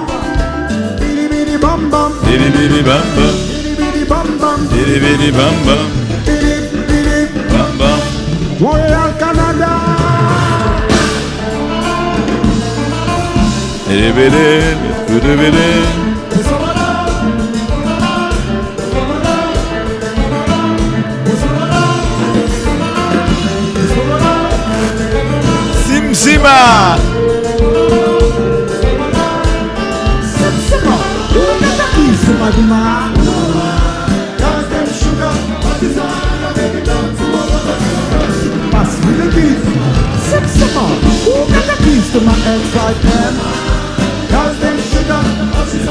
Bidi bidi bam bam. Bidi bidi bam bam. Bidi bidi bam bam. Bidi bidi bam bam. Bidi bidi Bam bam. Montréal, Canada. Bidi bidi bidi bidi. Sima.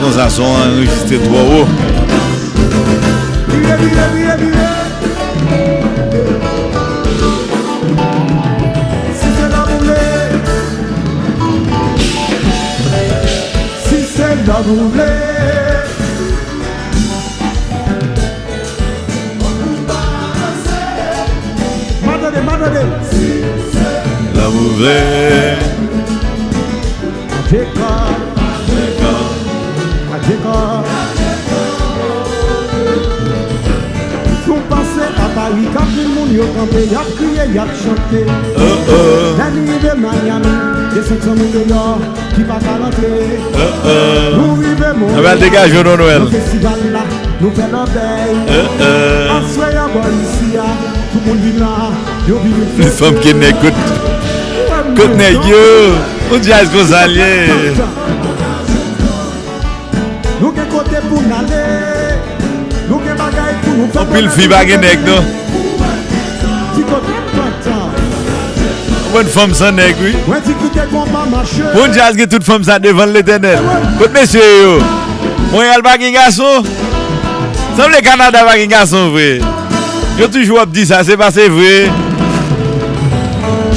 Nos a son enregistré trop haut. La voulez. Madame. La voulez. Vous pensez à Paris quand tout le monde y a campé, y a crié, y a chanté. La nuit de Miami, des 500 000 dehors qui va pas rentrer. Nous vivons mon va dégager au Noël. Le festival là, nous faisons l'obéi. En soyant bon ici, tout le monde vit là. Les femmes qui n'écoutent. Côte nègre, on dit à ce qu'on s'allie. Nous avons côté pour aller. Nous avons bagaille pour nous faire. On peut le faire baguer nègre, non? Bonne femme sans nègre, oui. On dit à ce que toute femme ça devant l'éternel. Côte monsieur, Montréal baguer garçon. Ça le Canada baguer garçon, vrai. Yo toujours dit ça, c'est pas c'est vrai.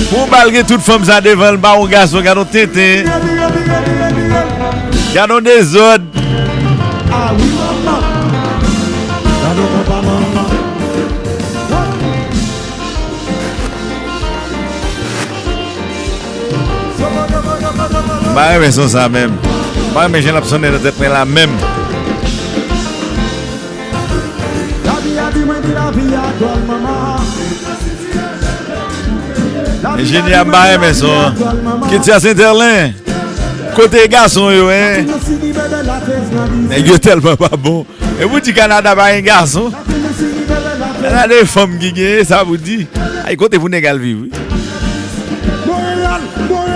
Pour malgré toute femme ça devant le baron garçon, gardons tété. Gardons des ordres. Ah oui, maman. Bah mais c'est ça même. Bah mais j'ai l'option de être la même. Ingénieur Mbaye mais son qui tient Saint-Erlin. Côté garçon yo hein. Mais yo tellement pas bon. Et vous dites Canada pas un garçon. Il y a des femmes qui gagnent, ça vous dit. Ay côté vous n'égal vivre.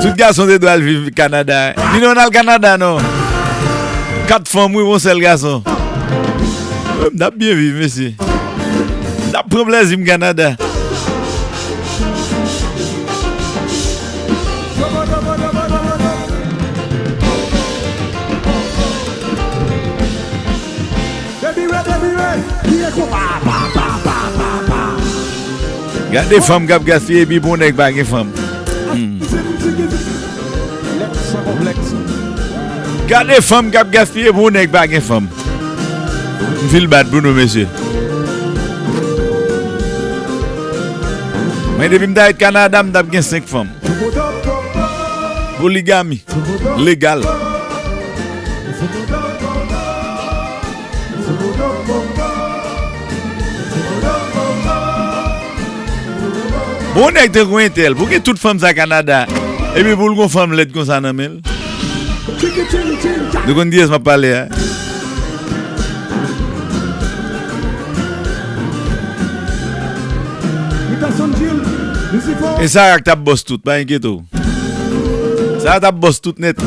Tout garçon doit vivre au Canada. Nous on a le Canada non. 4 femmes oui, mon seul garçon. On a bien vivre monsieur. On a pris plaisir au Canada. Gade des femmes qui ont gaspillé et bon nèg pas gen femme. Gade des femmes qui ont gaspillé bon nèg pas gen femme. Ville bat pour nous monsieur. Mais depuis que je suis au Canada, je suis 5 femmes. Polygamie. Légal. Bon, on est de tel. Pourquoi toutes les femmes au Canada? Et puis pour le femme l'aide comme ça dans mail. Donc on dit m'a parlé hein. Et ça t'a boss tout, pas inquiète. Ça t'a boss tout net.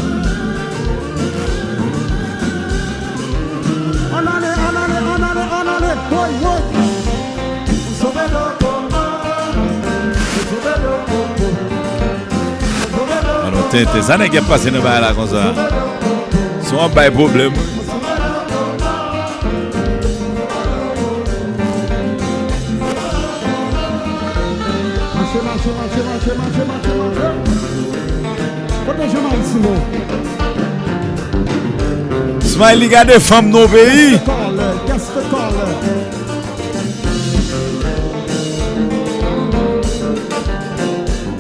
Ça n'est pas passé dans là comme ça. C'est un bail problème. Smiley garde des femmes dans le pays.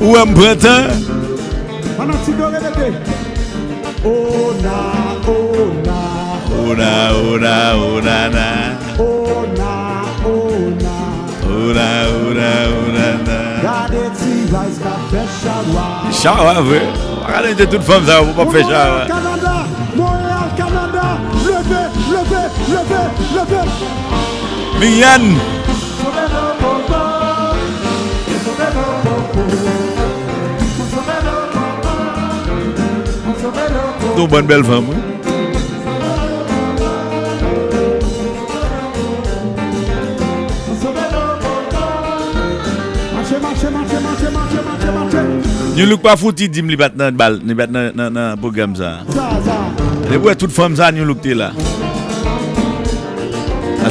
Où est-ce printemps? Oh na, oh na, oh na, oh na, oh na na. oh na, oh na, Oh na, oh na, oh na na. gardez T-Vice qu'a fait chawa. Chawa, vrai. Regardez toutes femmes ça, vous pas faire chawa. Canada, Montréal, Canada, levez, levez, levez, levez. Mian. Une bonne belle femme. Nous look pas foutu dim li bat nan bal, ni bat nan programme ça. Les bois toutes femmes ça nous look t'es là.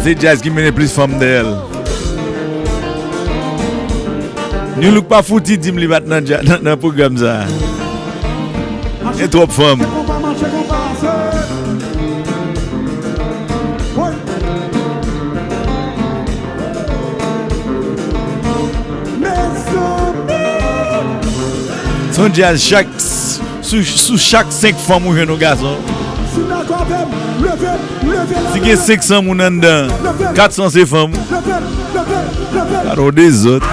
C'est jazz qui mène plus femmes d'elle. Nous look pas foutu dim li bat nan programme ça. Et trop femmes. Son jazz sous chaque 5 femmes ou jeunes garçons. Si il y a 500 moun en dedans, 400 c'est femmes. Alors des autres.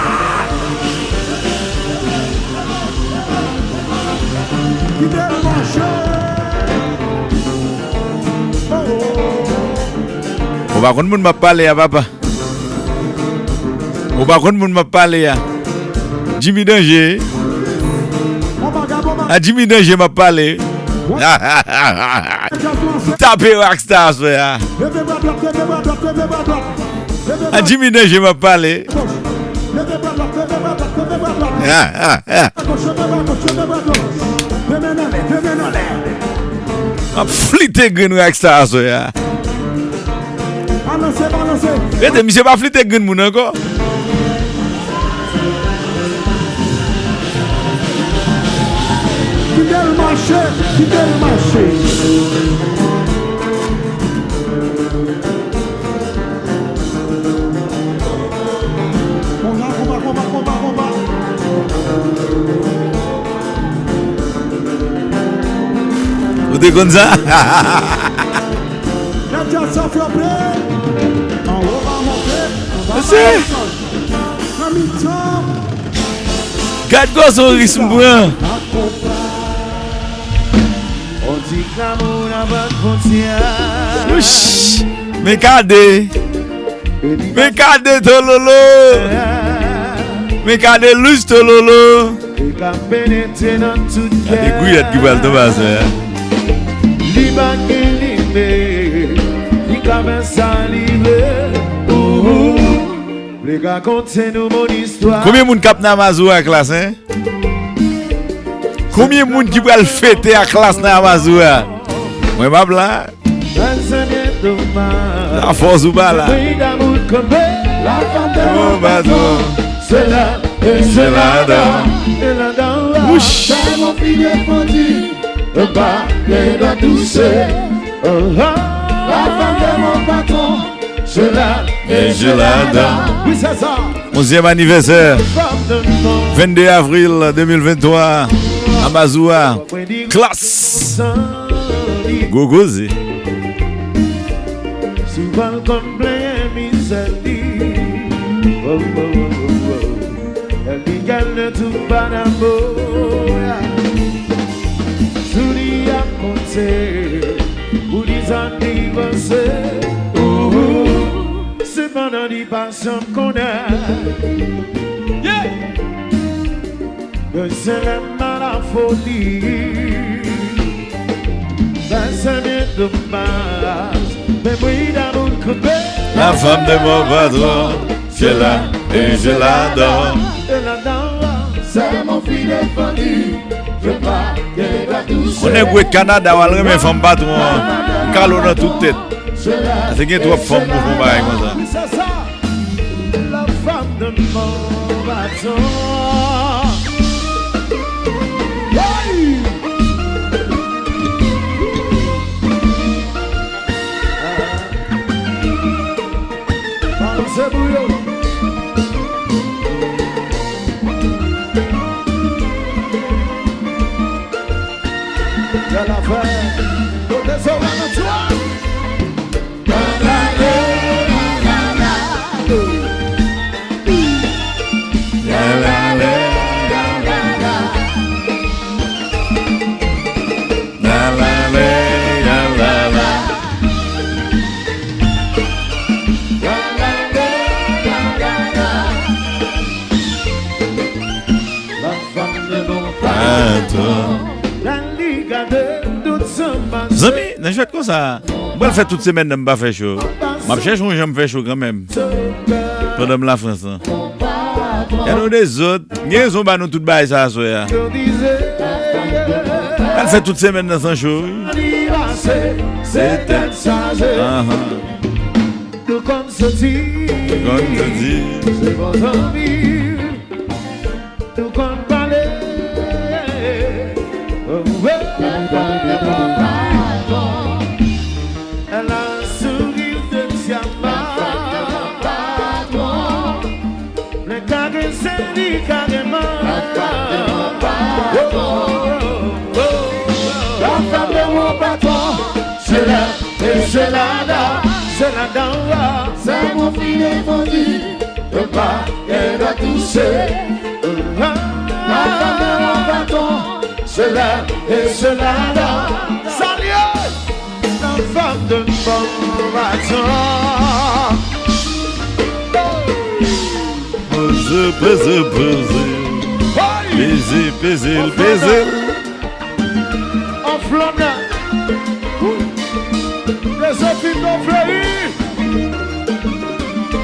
On va contre moun m'a parlé à papa. On va contre moun m'a parlé à Jimmy Danger. À Jimmy Danger m'a parlé. Tapez Rockstar frère. À Jimmy Danger m'a parlé. A flité green Rockstar frère. Et monsieur pas flité green moun encore. Quittez le marché. Combat. Vous êtes comme ça? Quatre gosses au rythme brun. On dit que l'amour n'a pas de frontières. Mais cadé tololo. Mais cadé louche tololo. Et qu'a pénétré dans toute guerre. Des gouillettes qui veulent tomber ça. Libango il commence à livrer. Les gars comptez nous mon histoire. Combien de monde cap dans Amazoua à classe hein? Combien de monde qui va le fêter à classe dans Amazoua? Moi pas blanc. La force ou pas là. Oh bateau. C'est là et c'est là dans. Ouch. Mon fille est fondue. Bas les doigts douceurs. La femme de mon patron. C'est là et je l'adore. Oui, c'est ça. 11e anniversaire. 22 avril 2023. Amazoua. Classe. Gogozi. Souvent comme plein misère. Elle dit qu'elle ne trouve pas d'amour. passé, pour les anniversaires. C'est pendant les passions qu'on a. Que c'est à la folie. Ça vient de base, mais oui, dans notre coupé. La femme de mon patron, je l'aime et je l'adore. C'est mon fidèle famille. Je pas on est au Canada, on a mes femmes patron. Calon dans toute tête. C'est qu'il y a trois femmes pour faire comme ça. C'est ça, la femme de mon patron. C'est bouillon. Y'a la fête, côté sur la toile. Zami, je fais comme ça. Je vais faire toute semaine, je ne vais pas faire chaud. Je cherche où je me fais chaud quand même. Pendant la France. Il y a des autres. Ils ont nous tout bail ça. Elle fait toute semaine dans son show. C'est un sage. Tout comme se dit. C'est vos amis. Tout comme parler. Elle a un sourire de diamant. Le carré c'est dit carrément. La femme de mon patron, c'est là et c'est là, c'est là-dedans. C'est mon filet vendu, le pas qu'elle doit toucher. La femme de mon patron, c'est là et c'est là. Salut! La femme de mon patron. Baiser. En flamme, les offices ont fleuri.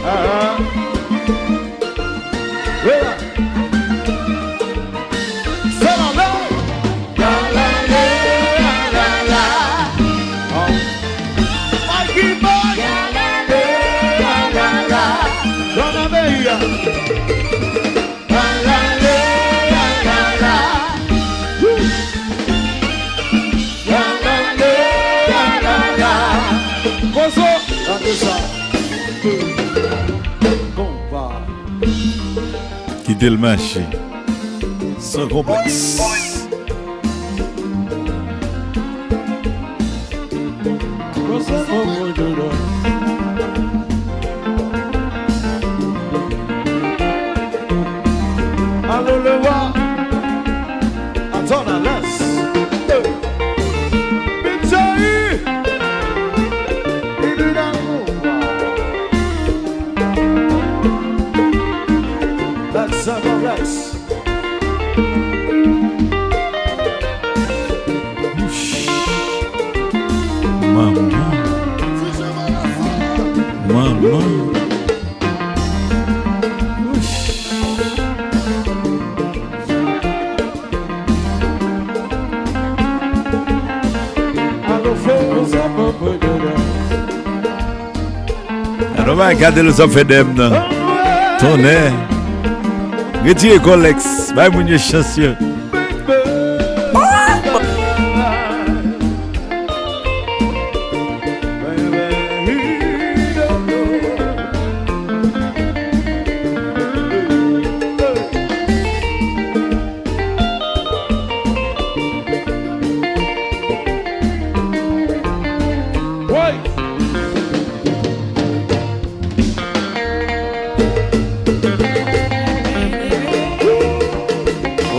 Voilà. C'est la Mikey Boy. Dans la veille. Compa. Quitter le marché. SanKonplexx. Allô le roi. Attends la laisse. Pizzaï. That's SanKonplexx. Maman. Alors, on va regarder le soft d'em. Tonnerre. Retirez Lexx. Bye, mon Dieu, chanceux.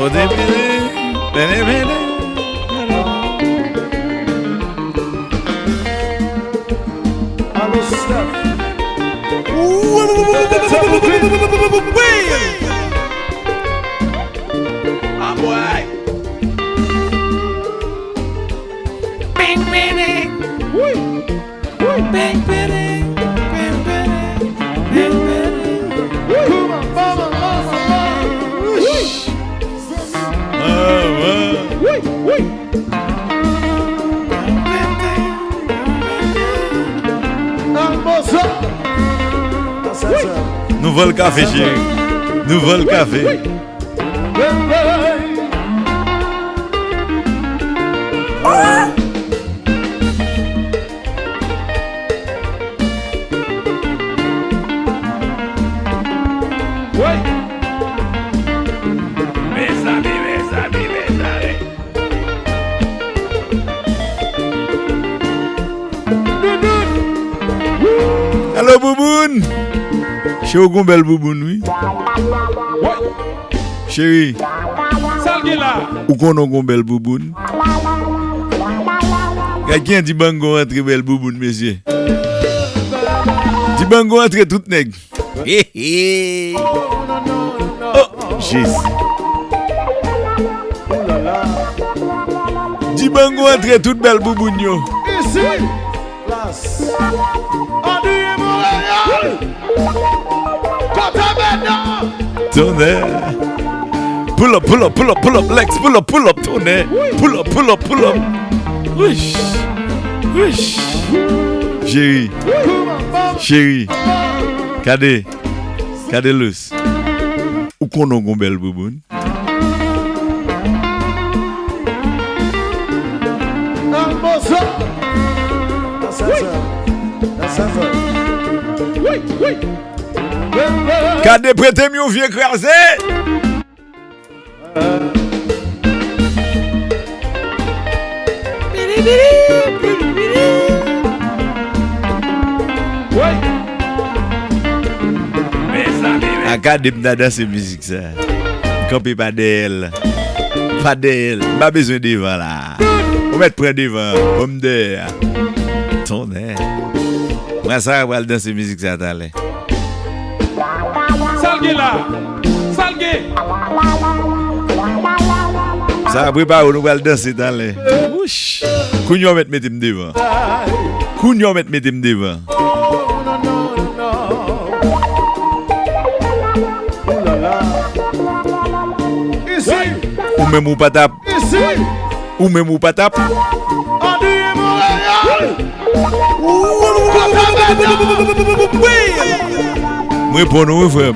Au début Carlos Steph. Ah boy. Bing, bing, bing. Bing, bing, bing, Nous volons le café, chérie. Nous volons le café. Allô, Bouboune. Chez au belle Bouboune, oui. Chérie. Où qu'on a belle Bouboune? Quelqu'un dit Dibango entre belle Bouboune, messieurs. Dibango entre tout nègre. Oh, Jésus. Dibango entre toute belle Bouboune, yo. Ici, place. Tournez. Pull up, Lexx, pull up, tournez. Pull up. Wesh. Chérie. Cadé Lus. Où qu'on a belle Bouboune? Cadé prêté mieux vieux crasé. Cadé m'dada c'est musique ça. Campé pas d'elle. Pas besoin de devant là. On met près devant. Homme de. Tournez. Moi ça va danser musique ça t'allait. Salgué là. Salgué. Ça va préparer nous va danser t'allait. Ouch. Kounyo mettre devant. Kounyo mettre devant. Ou même ou pas tape. Ou même ou pas tape. Moi pour nous frère.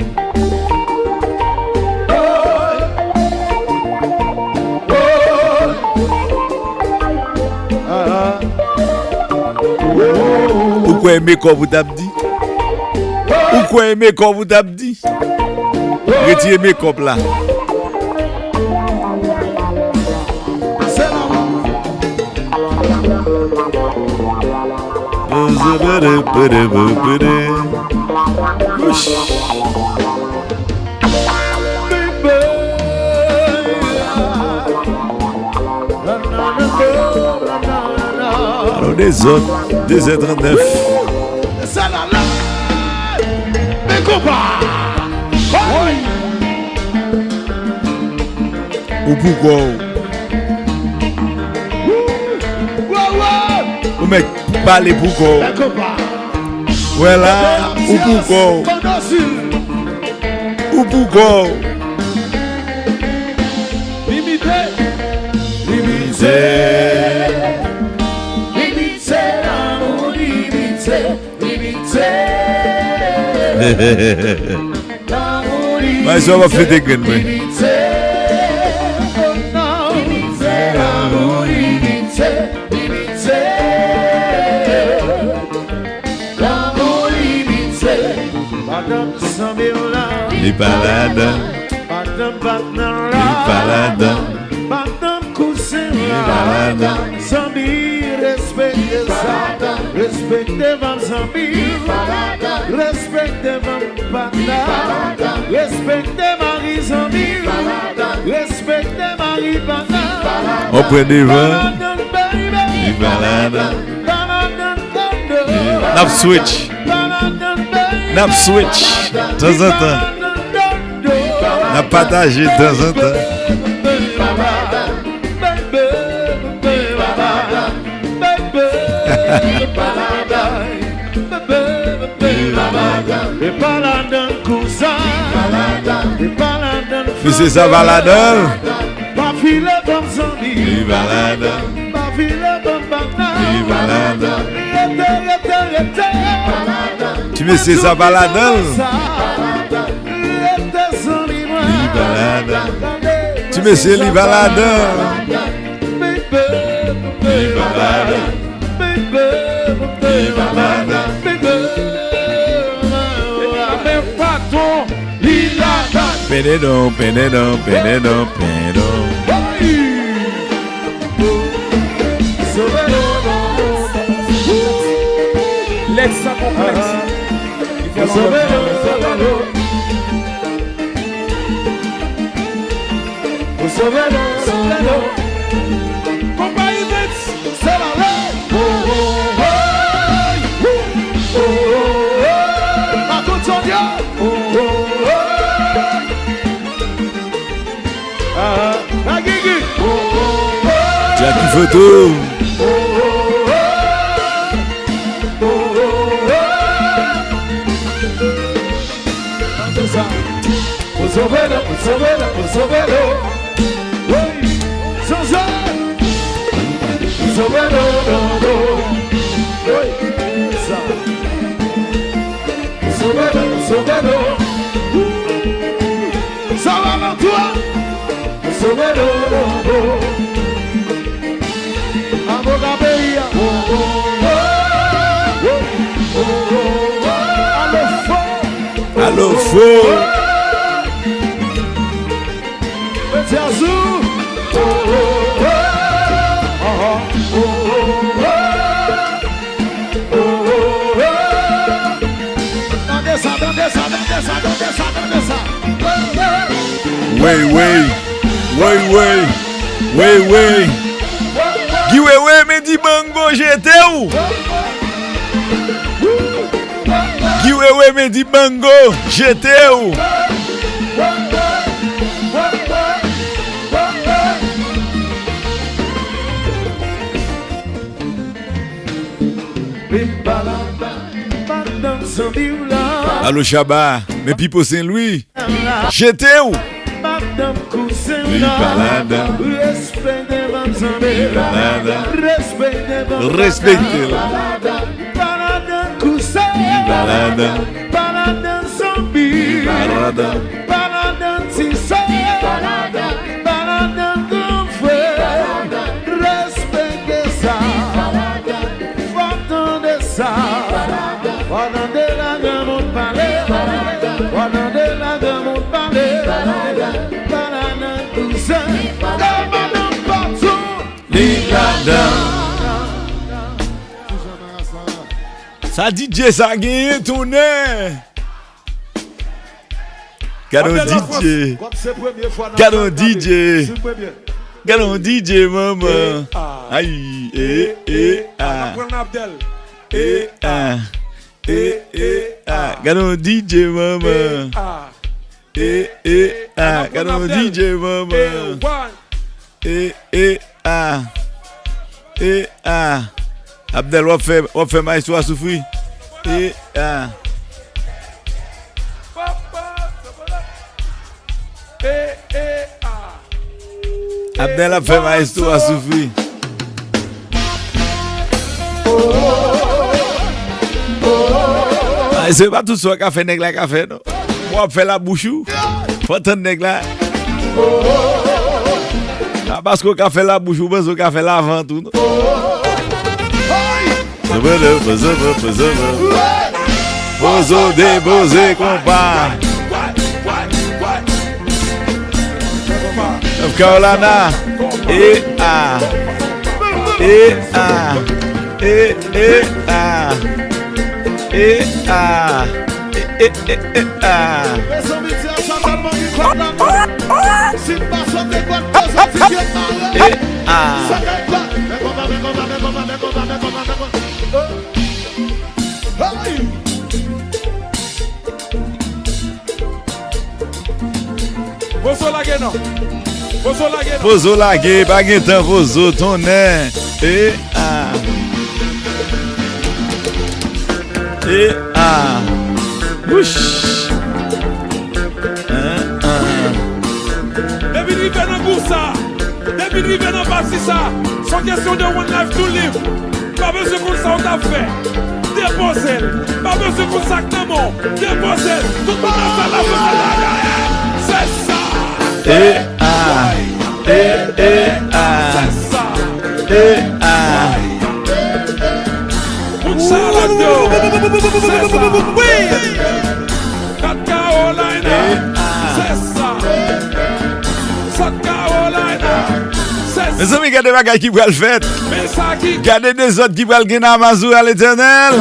Ou quoi aimer quand vous tape dit? Ou quoi aimer quand vous tape dit? Retirez mes copes là. Alors des autres, 2h39. Mais Compa. Ou pourquoi? Ou mec, parlez pourquoi? Voilà, ou pourquoi? Ou pourquoi? Mais ça va faire des graines, oui. Les balades, on prend des vins, les balades. Nap switch. Nap switch. De temps en temps. Nap partagé de temps en temps. Monsieur ça baladeur. Tu me sais ça baladeur. Tu me sais les baladeurs. Pénédon, pénédon, pénédon, pénédon. Lexx, SanKonplexx. Il faut sauver l'eau. Compa c'est la Jackie Photo. Allo faux. Oui. Giwewe me Dibango j'étais où? Giwewe me Dibango j'étais où? Allo Chaba, mes pipo Saint-Louis. J'étais où? Respectez-le. Ça DJ ça gagne tourné. Cadeau DJ. Cadeau DJ. Cadeau DJ maman. Aïe Cadeau DJ maman. Cadeau DJ maman. Abdel, on fait ma histoire souffrir. Abdel a fait ma histoire souffrir. C'est pas tout ça qu'a fait nèg la café non. Moi faire la bouchou. Faut attendre nèg là. Parce qu'on a fait la bouche ou bien qu'on a fait l'avant tout. Bozo déposé compa. Of Carolina. non. Pozo lage non. Pozo lage, pas de temps, pozo, tonnerre. Et ah. Et ah. Ouch. Depuis rive dans Goussa, depuis rive dans Bassissa, sans question de one life to live. Pas besoin qu'on ça on t'a fait. Déposez, pas besoin qu'on ça que non. Déposez, tout le monde a la c'est ça. Et ah. Et ah. C'est ça. Et ah. Pour ça la dos. C'est ça. Oui. 4 Carolina. C'est ça. Mes amis, regardez les bagages qui vont le faire. Regardez des autres qui vont le gagner à Mazou à l'Éternel.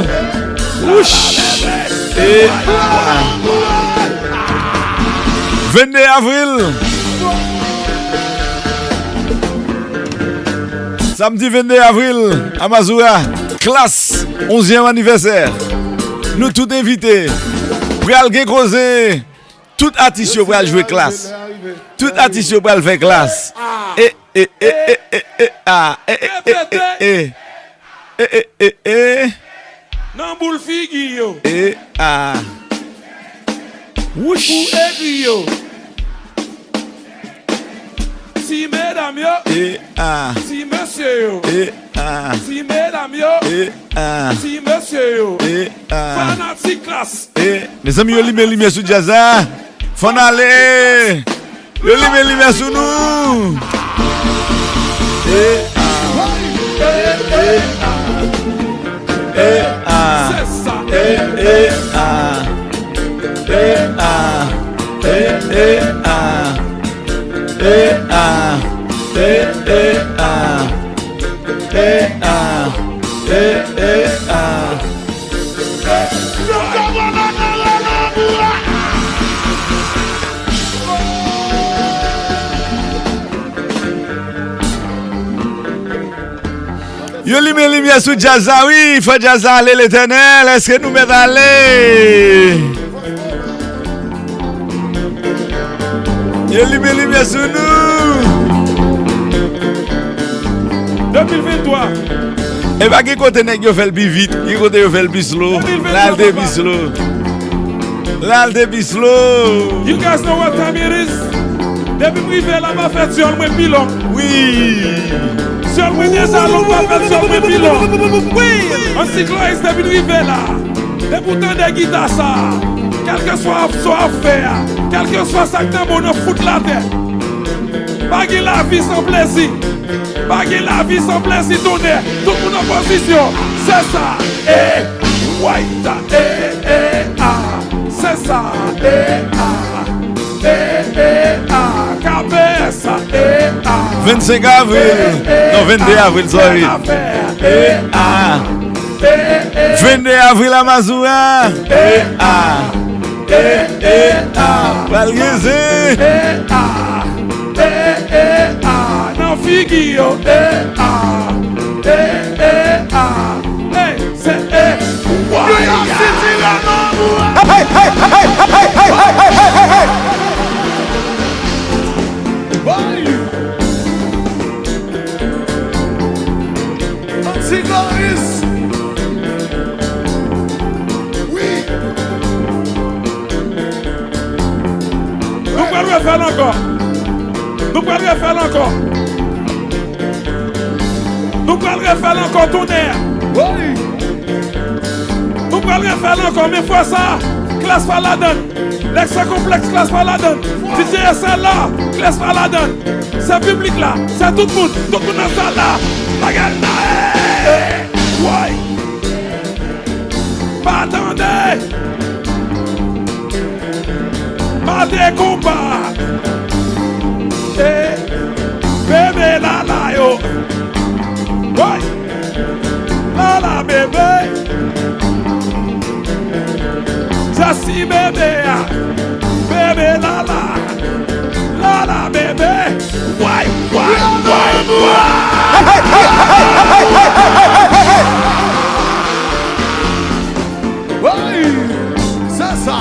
Ouch. Et 22 avril. Samedi 22 avril, à Mazoua, classe, 11e anniversaire. Nous tous invités. Pour aller causer. Tout artiste pour aller jouer classe. Tout artiste pour aller faire classe. Non boule figi yo. Wouch. Yo. Si mesdames yo. Si monsieur yo. Si mesdames yo. Si monsieur yo. Fanatique classe. Mes amis, yo lime sous Jazza. Faut aller. Yo lime sous nous. C'est ça. Yo lime sous Jazza, oui, il faut Jazza aller l'Éternel. Est-ce que nous mettons aller? Yo lime sous nous. 2023. Et pas qui côté nèg yo fait le plus vite, qui côté yo fait le plus slow. Là le plus slow. Là le plus slow. You guys know what time it is? Depuis privé là m'a fait sur moi pilon. Oui. Sur moi des salons m'a fait sur moi pilon. Oui. Un cycliste depuis privé là. Et pourtant des guitares ça. Quel que soit à faire, quel que soit ça que t'as bon fout la tête. Pas que la vie sans plaisir. Pas que la vie sans plaisir donner. Tout le monde en position. C'est ça. White. C'est ça. Cabeza. 25 avril. Non, 22 avril, sorry. 22 avril à Mazoua. Valgese. Non, figio. C'est nous pouvons faire encore. Nous pouvons faire encore. Nous pouvons faire encore tonnerre. Nous pouvons faire encore, mais fois ça, classe par la donne. Lexx SanKonplexx, classe par la donne. DJ SL là, classe par la donne. C'est public là, c'est tout le monde dans ça là. Regarde là, ouais. Pas attendez. Pas des combats. Bébé la la yo. Ouais. La la bébé. Jassi bébé. Bébé la la. La la bébé. Ouais, ouais, ouais, ouais. C'est ça.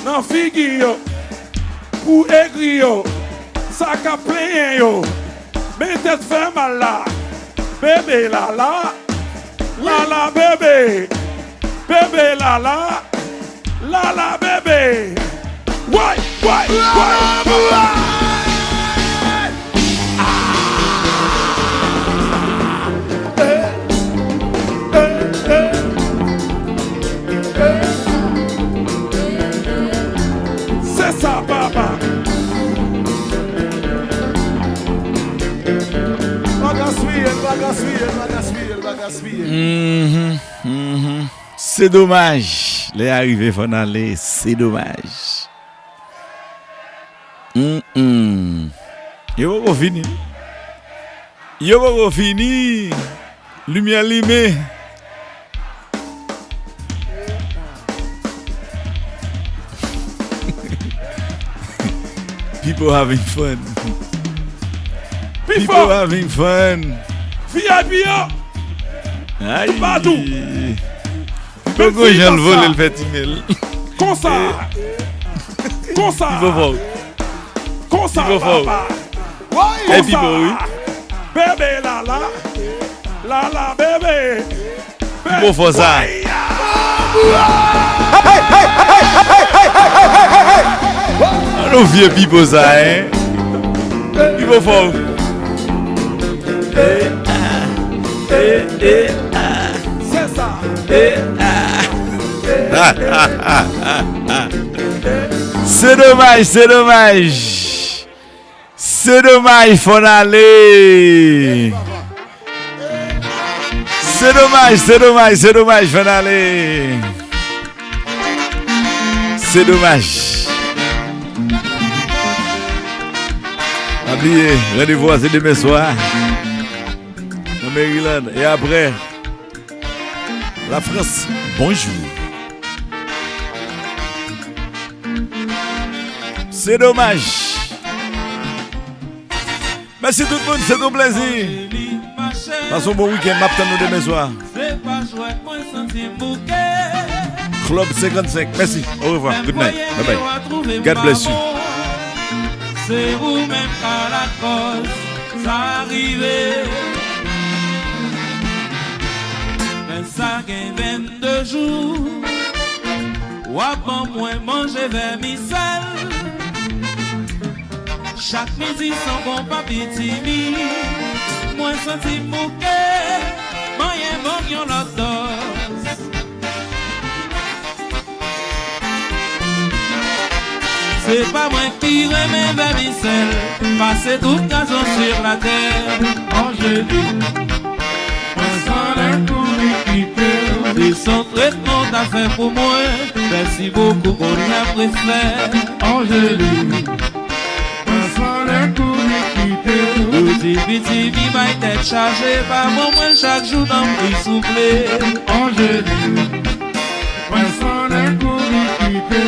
Nan figi yo, pour écrire yo, ça ka plein yo, mais tête fait mal là, bébé la la bébé, bébé la la bébé, why. C'est ça, papa. C'est dommage. Les arrivées vont aller, c'est dommage. Yo va fini. Yo va fini. Lumière limée. People having fun. People having fun. VIP yo. Aïe. Partout. Pourquoi j'ai le volé le fait email? Comme ça. Comme ça. Il faut voir. Comme ça, Il faut papa. Et puis oui. Bébé la bébé. Il faut faire ça. Alors vieux pipo ça hein. Il faut faire. C'est ça. C'est dommage, c'est dommage. C'est dommage, faut aller. C'est dommage, c'est dommage, c'est dommage, faut aller. C'est dommage. Oubliez, rendez-vous c'est demain soir. Au Maryland. Et après, la France. Bonjour. C'est dommage. Merci tout le monde, c'est un plaisir. Passons un bon week-end, m'attendons demain soir. Club 55, merci, au revoir, good night, bye bye. God bless you. C'est vous-même à la cause, ça arrive. Mais ça gagne 22 jours. Wapon moi manger vers misal. Chaque midi sans compa pitimi. Moi senti bouquet. Moyen bon yon la dose. C'est pas moi qui remets vers misel. Passer toute gazon sur la terre. Angélique. Moi sans la cour et son traitement t'a fait pour moi. Merci beaucoup qu'on a préféré. Angélique. Sans le coup d'équité. Petit petit viva tête chargée. Par moi chaque jour dans le soufflé. Angélique. Sans le coup d'équité.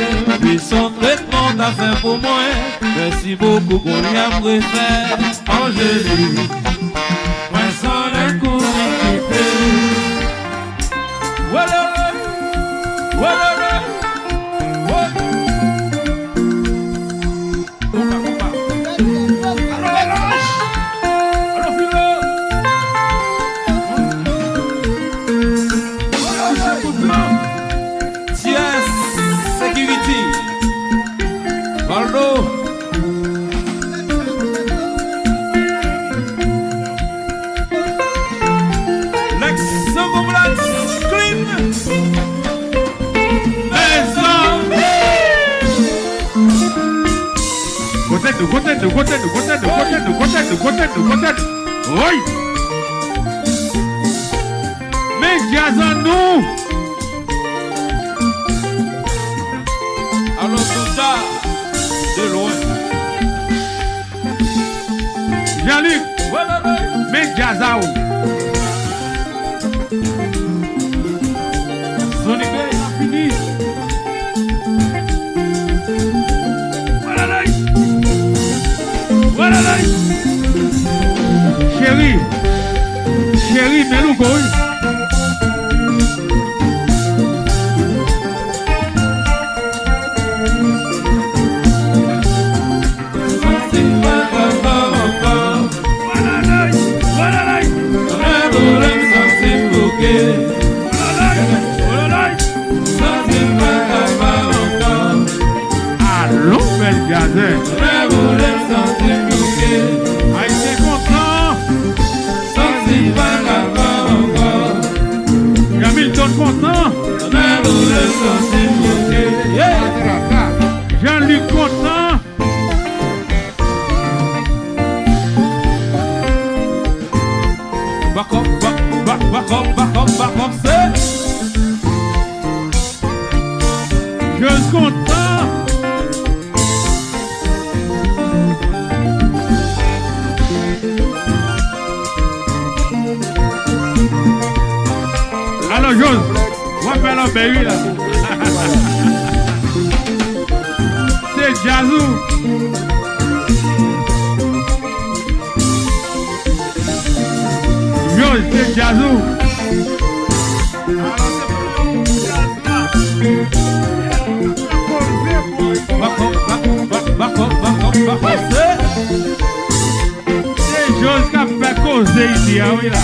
Et son traitement t'a fait pour moi. Merci beaucoup qu'on a préféré. Angélique. Sans le coup d'équité. Voilà. Voilà. Lexx, SanKonplexx, clean. Côté. Oui. Mais gazons-nous. Alors tout ça, de loin. Jean-Luc, mais gazao. mais nous go. Allô, bel gazin. Haïtien content. Hamilton content. Jean-Luc content. Back up, c'est. Je suis content. Alors, Jose, on va faire la baby là. C'est Jazou. Jose, c'est Jazou. Back up, c'est. C'est Jose qui a fait causer ici, ah oui là.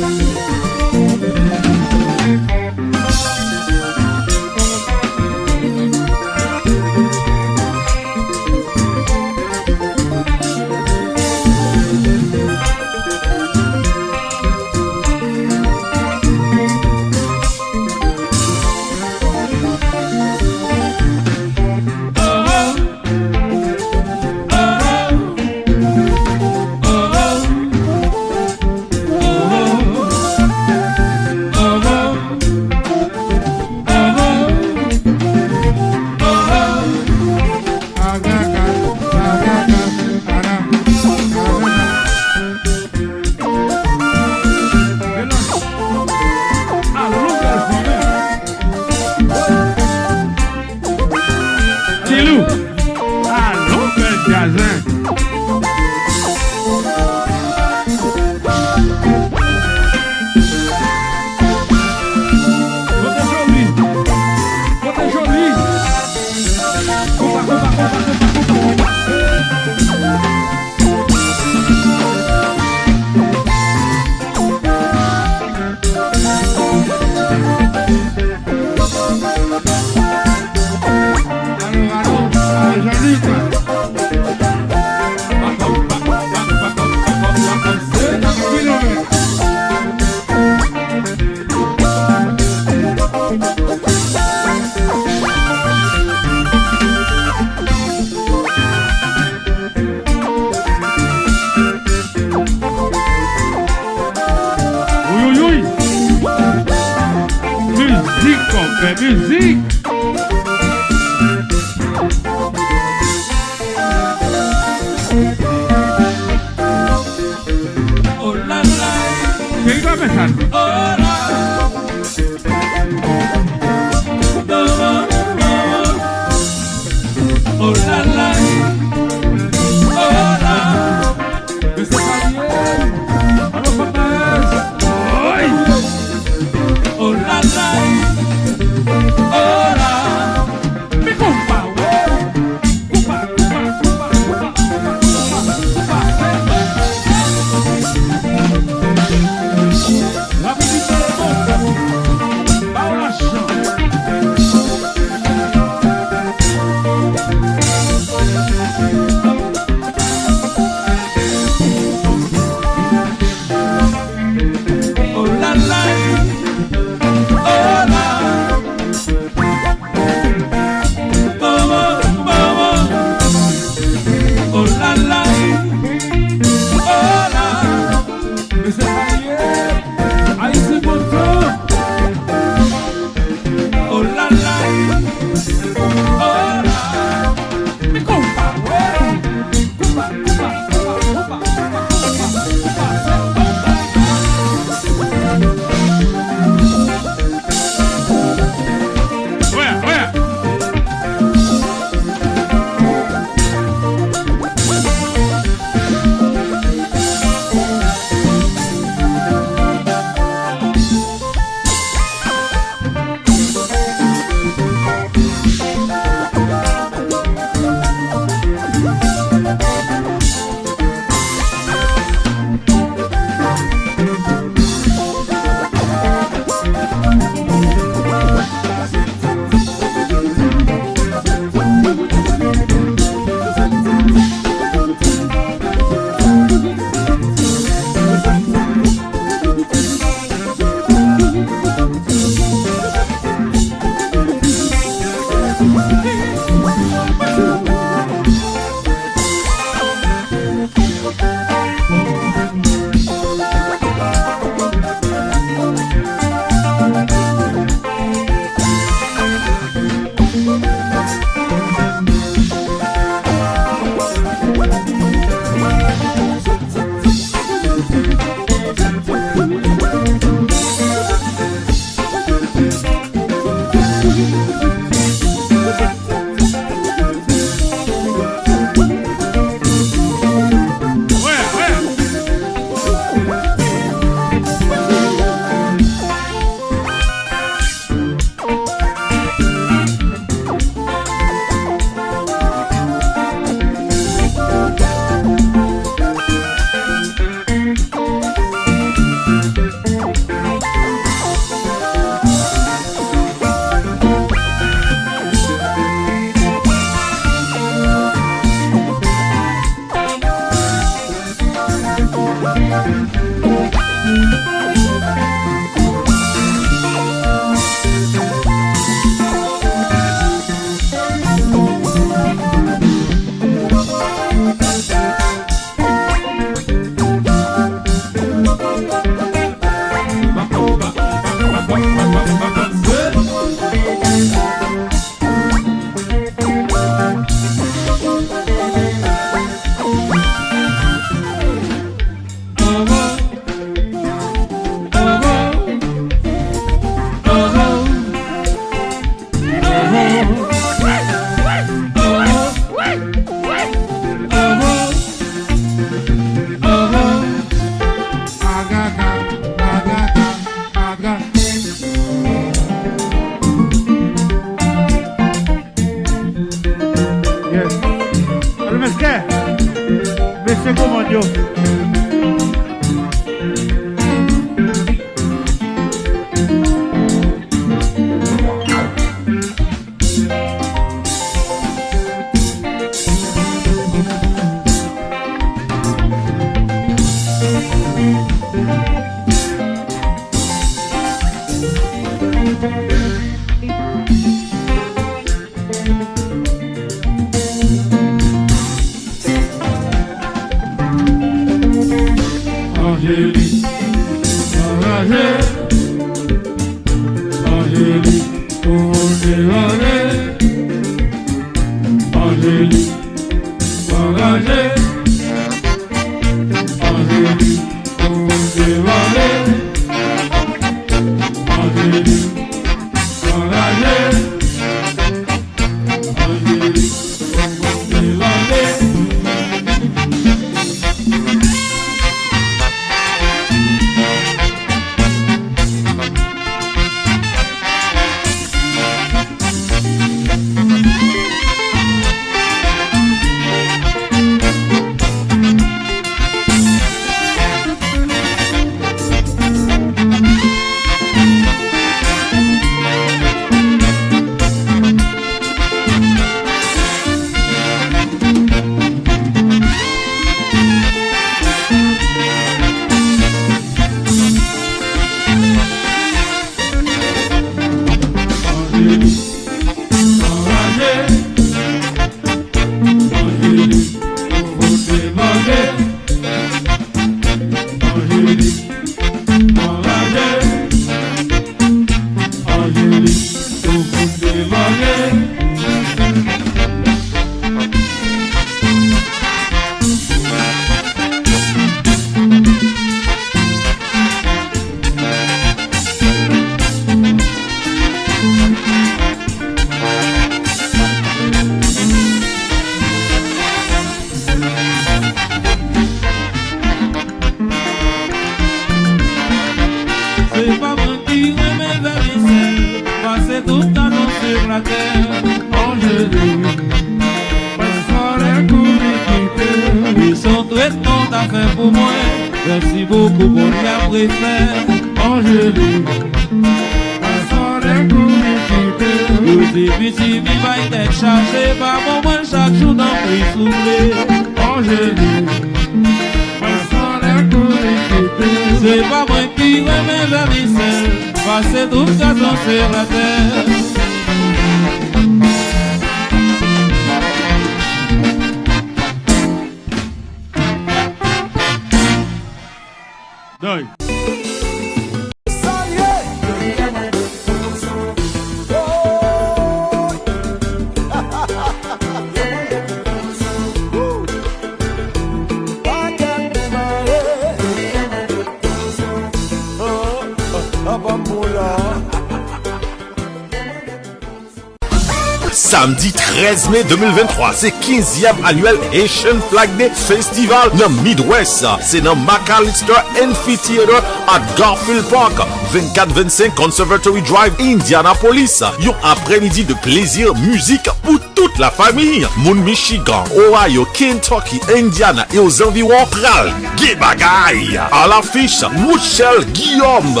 Samedi 13 mai 2023, c'est 15e annuel Haitian Flag Day Festival dans Midwest. C'est dans McAllister Amphitheater à Garfield Park, 24-25 Conservatory Drive, Indianapolis. Yon après-midi de plaisir, musique pour toute la famille. Moun Michigan, Ohio, Kentucky, Indiana et aux environs pral. Gay bagay. À l'affiche, Michel Guillaume,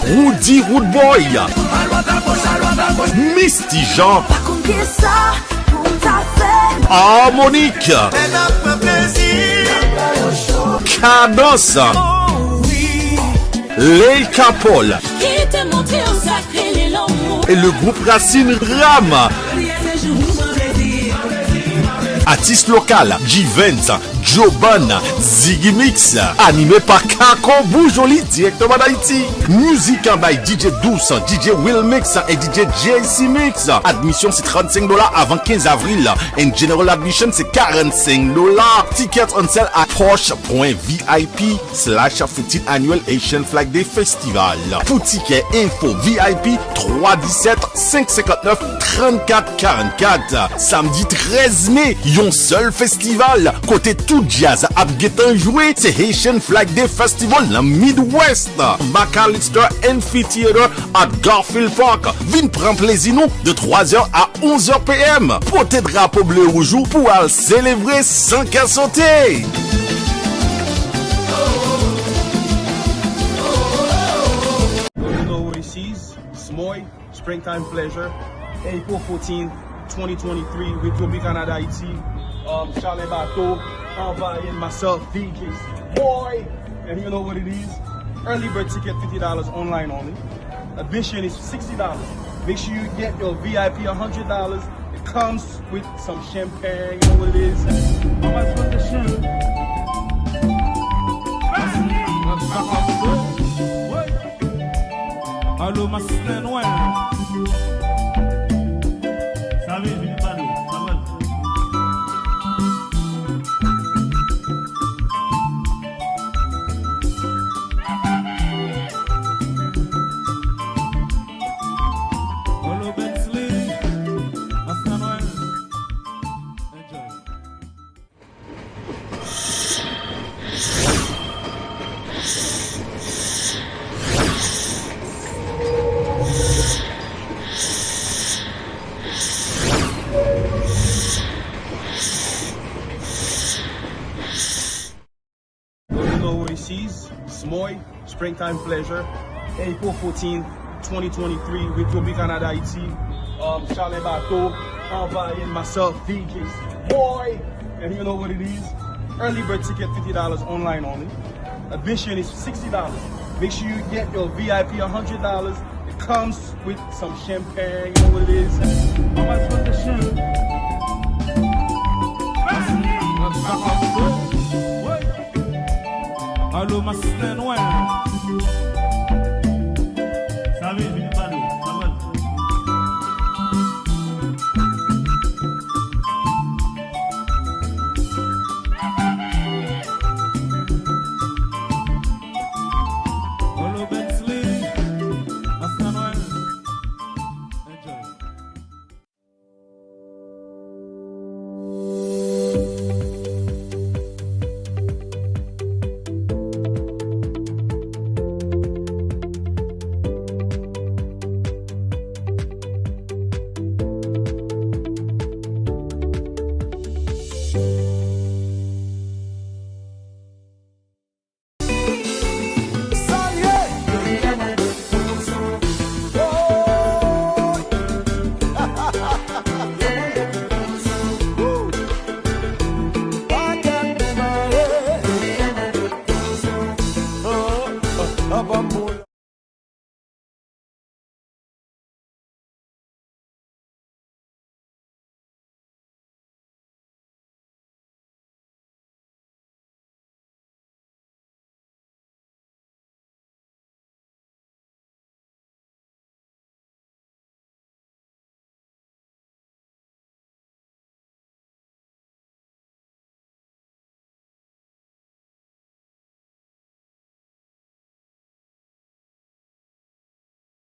Rudy Woodboy, Misty Jean, Harmonique, Cadence, Leika Paul et le groupe Racine Ram. Artiste local, G-Vent, Joban, Ziggy Mix, animé par Kako Boujoli directement d'Haïti. Musique en bail DJ Douce, DJ Will Mix et DJ JC Mix. Admission c'est $35 avant 15 avril. And general admission c'est $45. Tickets on sale à porsche.vip/15 Annual Haitian Flag Day Festival. Pour tickets info VIP 317-559-3444. Samedi 13 mai, yon seul festival. Côté tout jazz ap getan joué, c'est Haitian Flag Day Festival dans Midwest. McAllister Amphitheater à Garfield Park. Vin prend plaisir nous de 3h à 11h PM. Portez drapeau bleu rouge pour aller célébrer sans qu'à sauter. You know what he sees? Smoy, Springtime Pleasure, April 14th, 2023, with Toby Canada IT, Charlie Bateau, AYISYEN, myself, DJ Boy, and you know what it is? Early bird ticket $50 online only. Admission is $60. Make sure you get your VIP $100. It comes with some champagne, you know what it is? How much was the shrimp? Allô, ma sister Noël. Smoy, Springtime Pleasure, April 14th, 2023, with Toby Canada IT, Charlie Bateau, AYISYEN, myself, DJ Boy, and you know what it is? Early bird ticket $50 online only. Admission is $60. Make sure you get your VIP $100. It comes with some champagne, you know what it is? How much was the shrimp? Allô, ma sister Noël.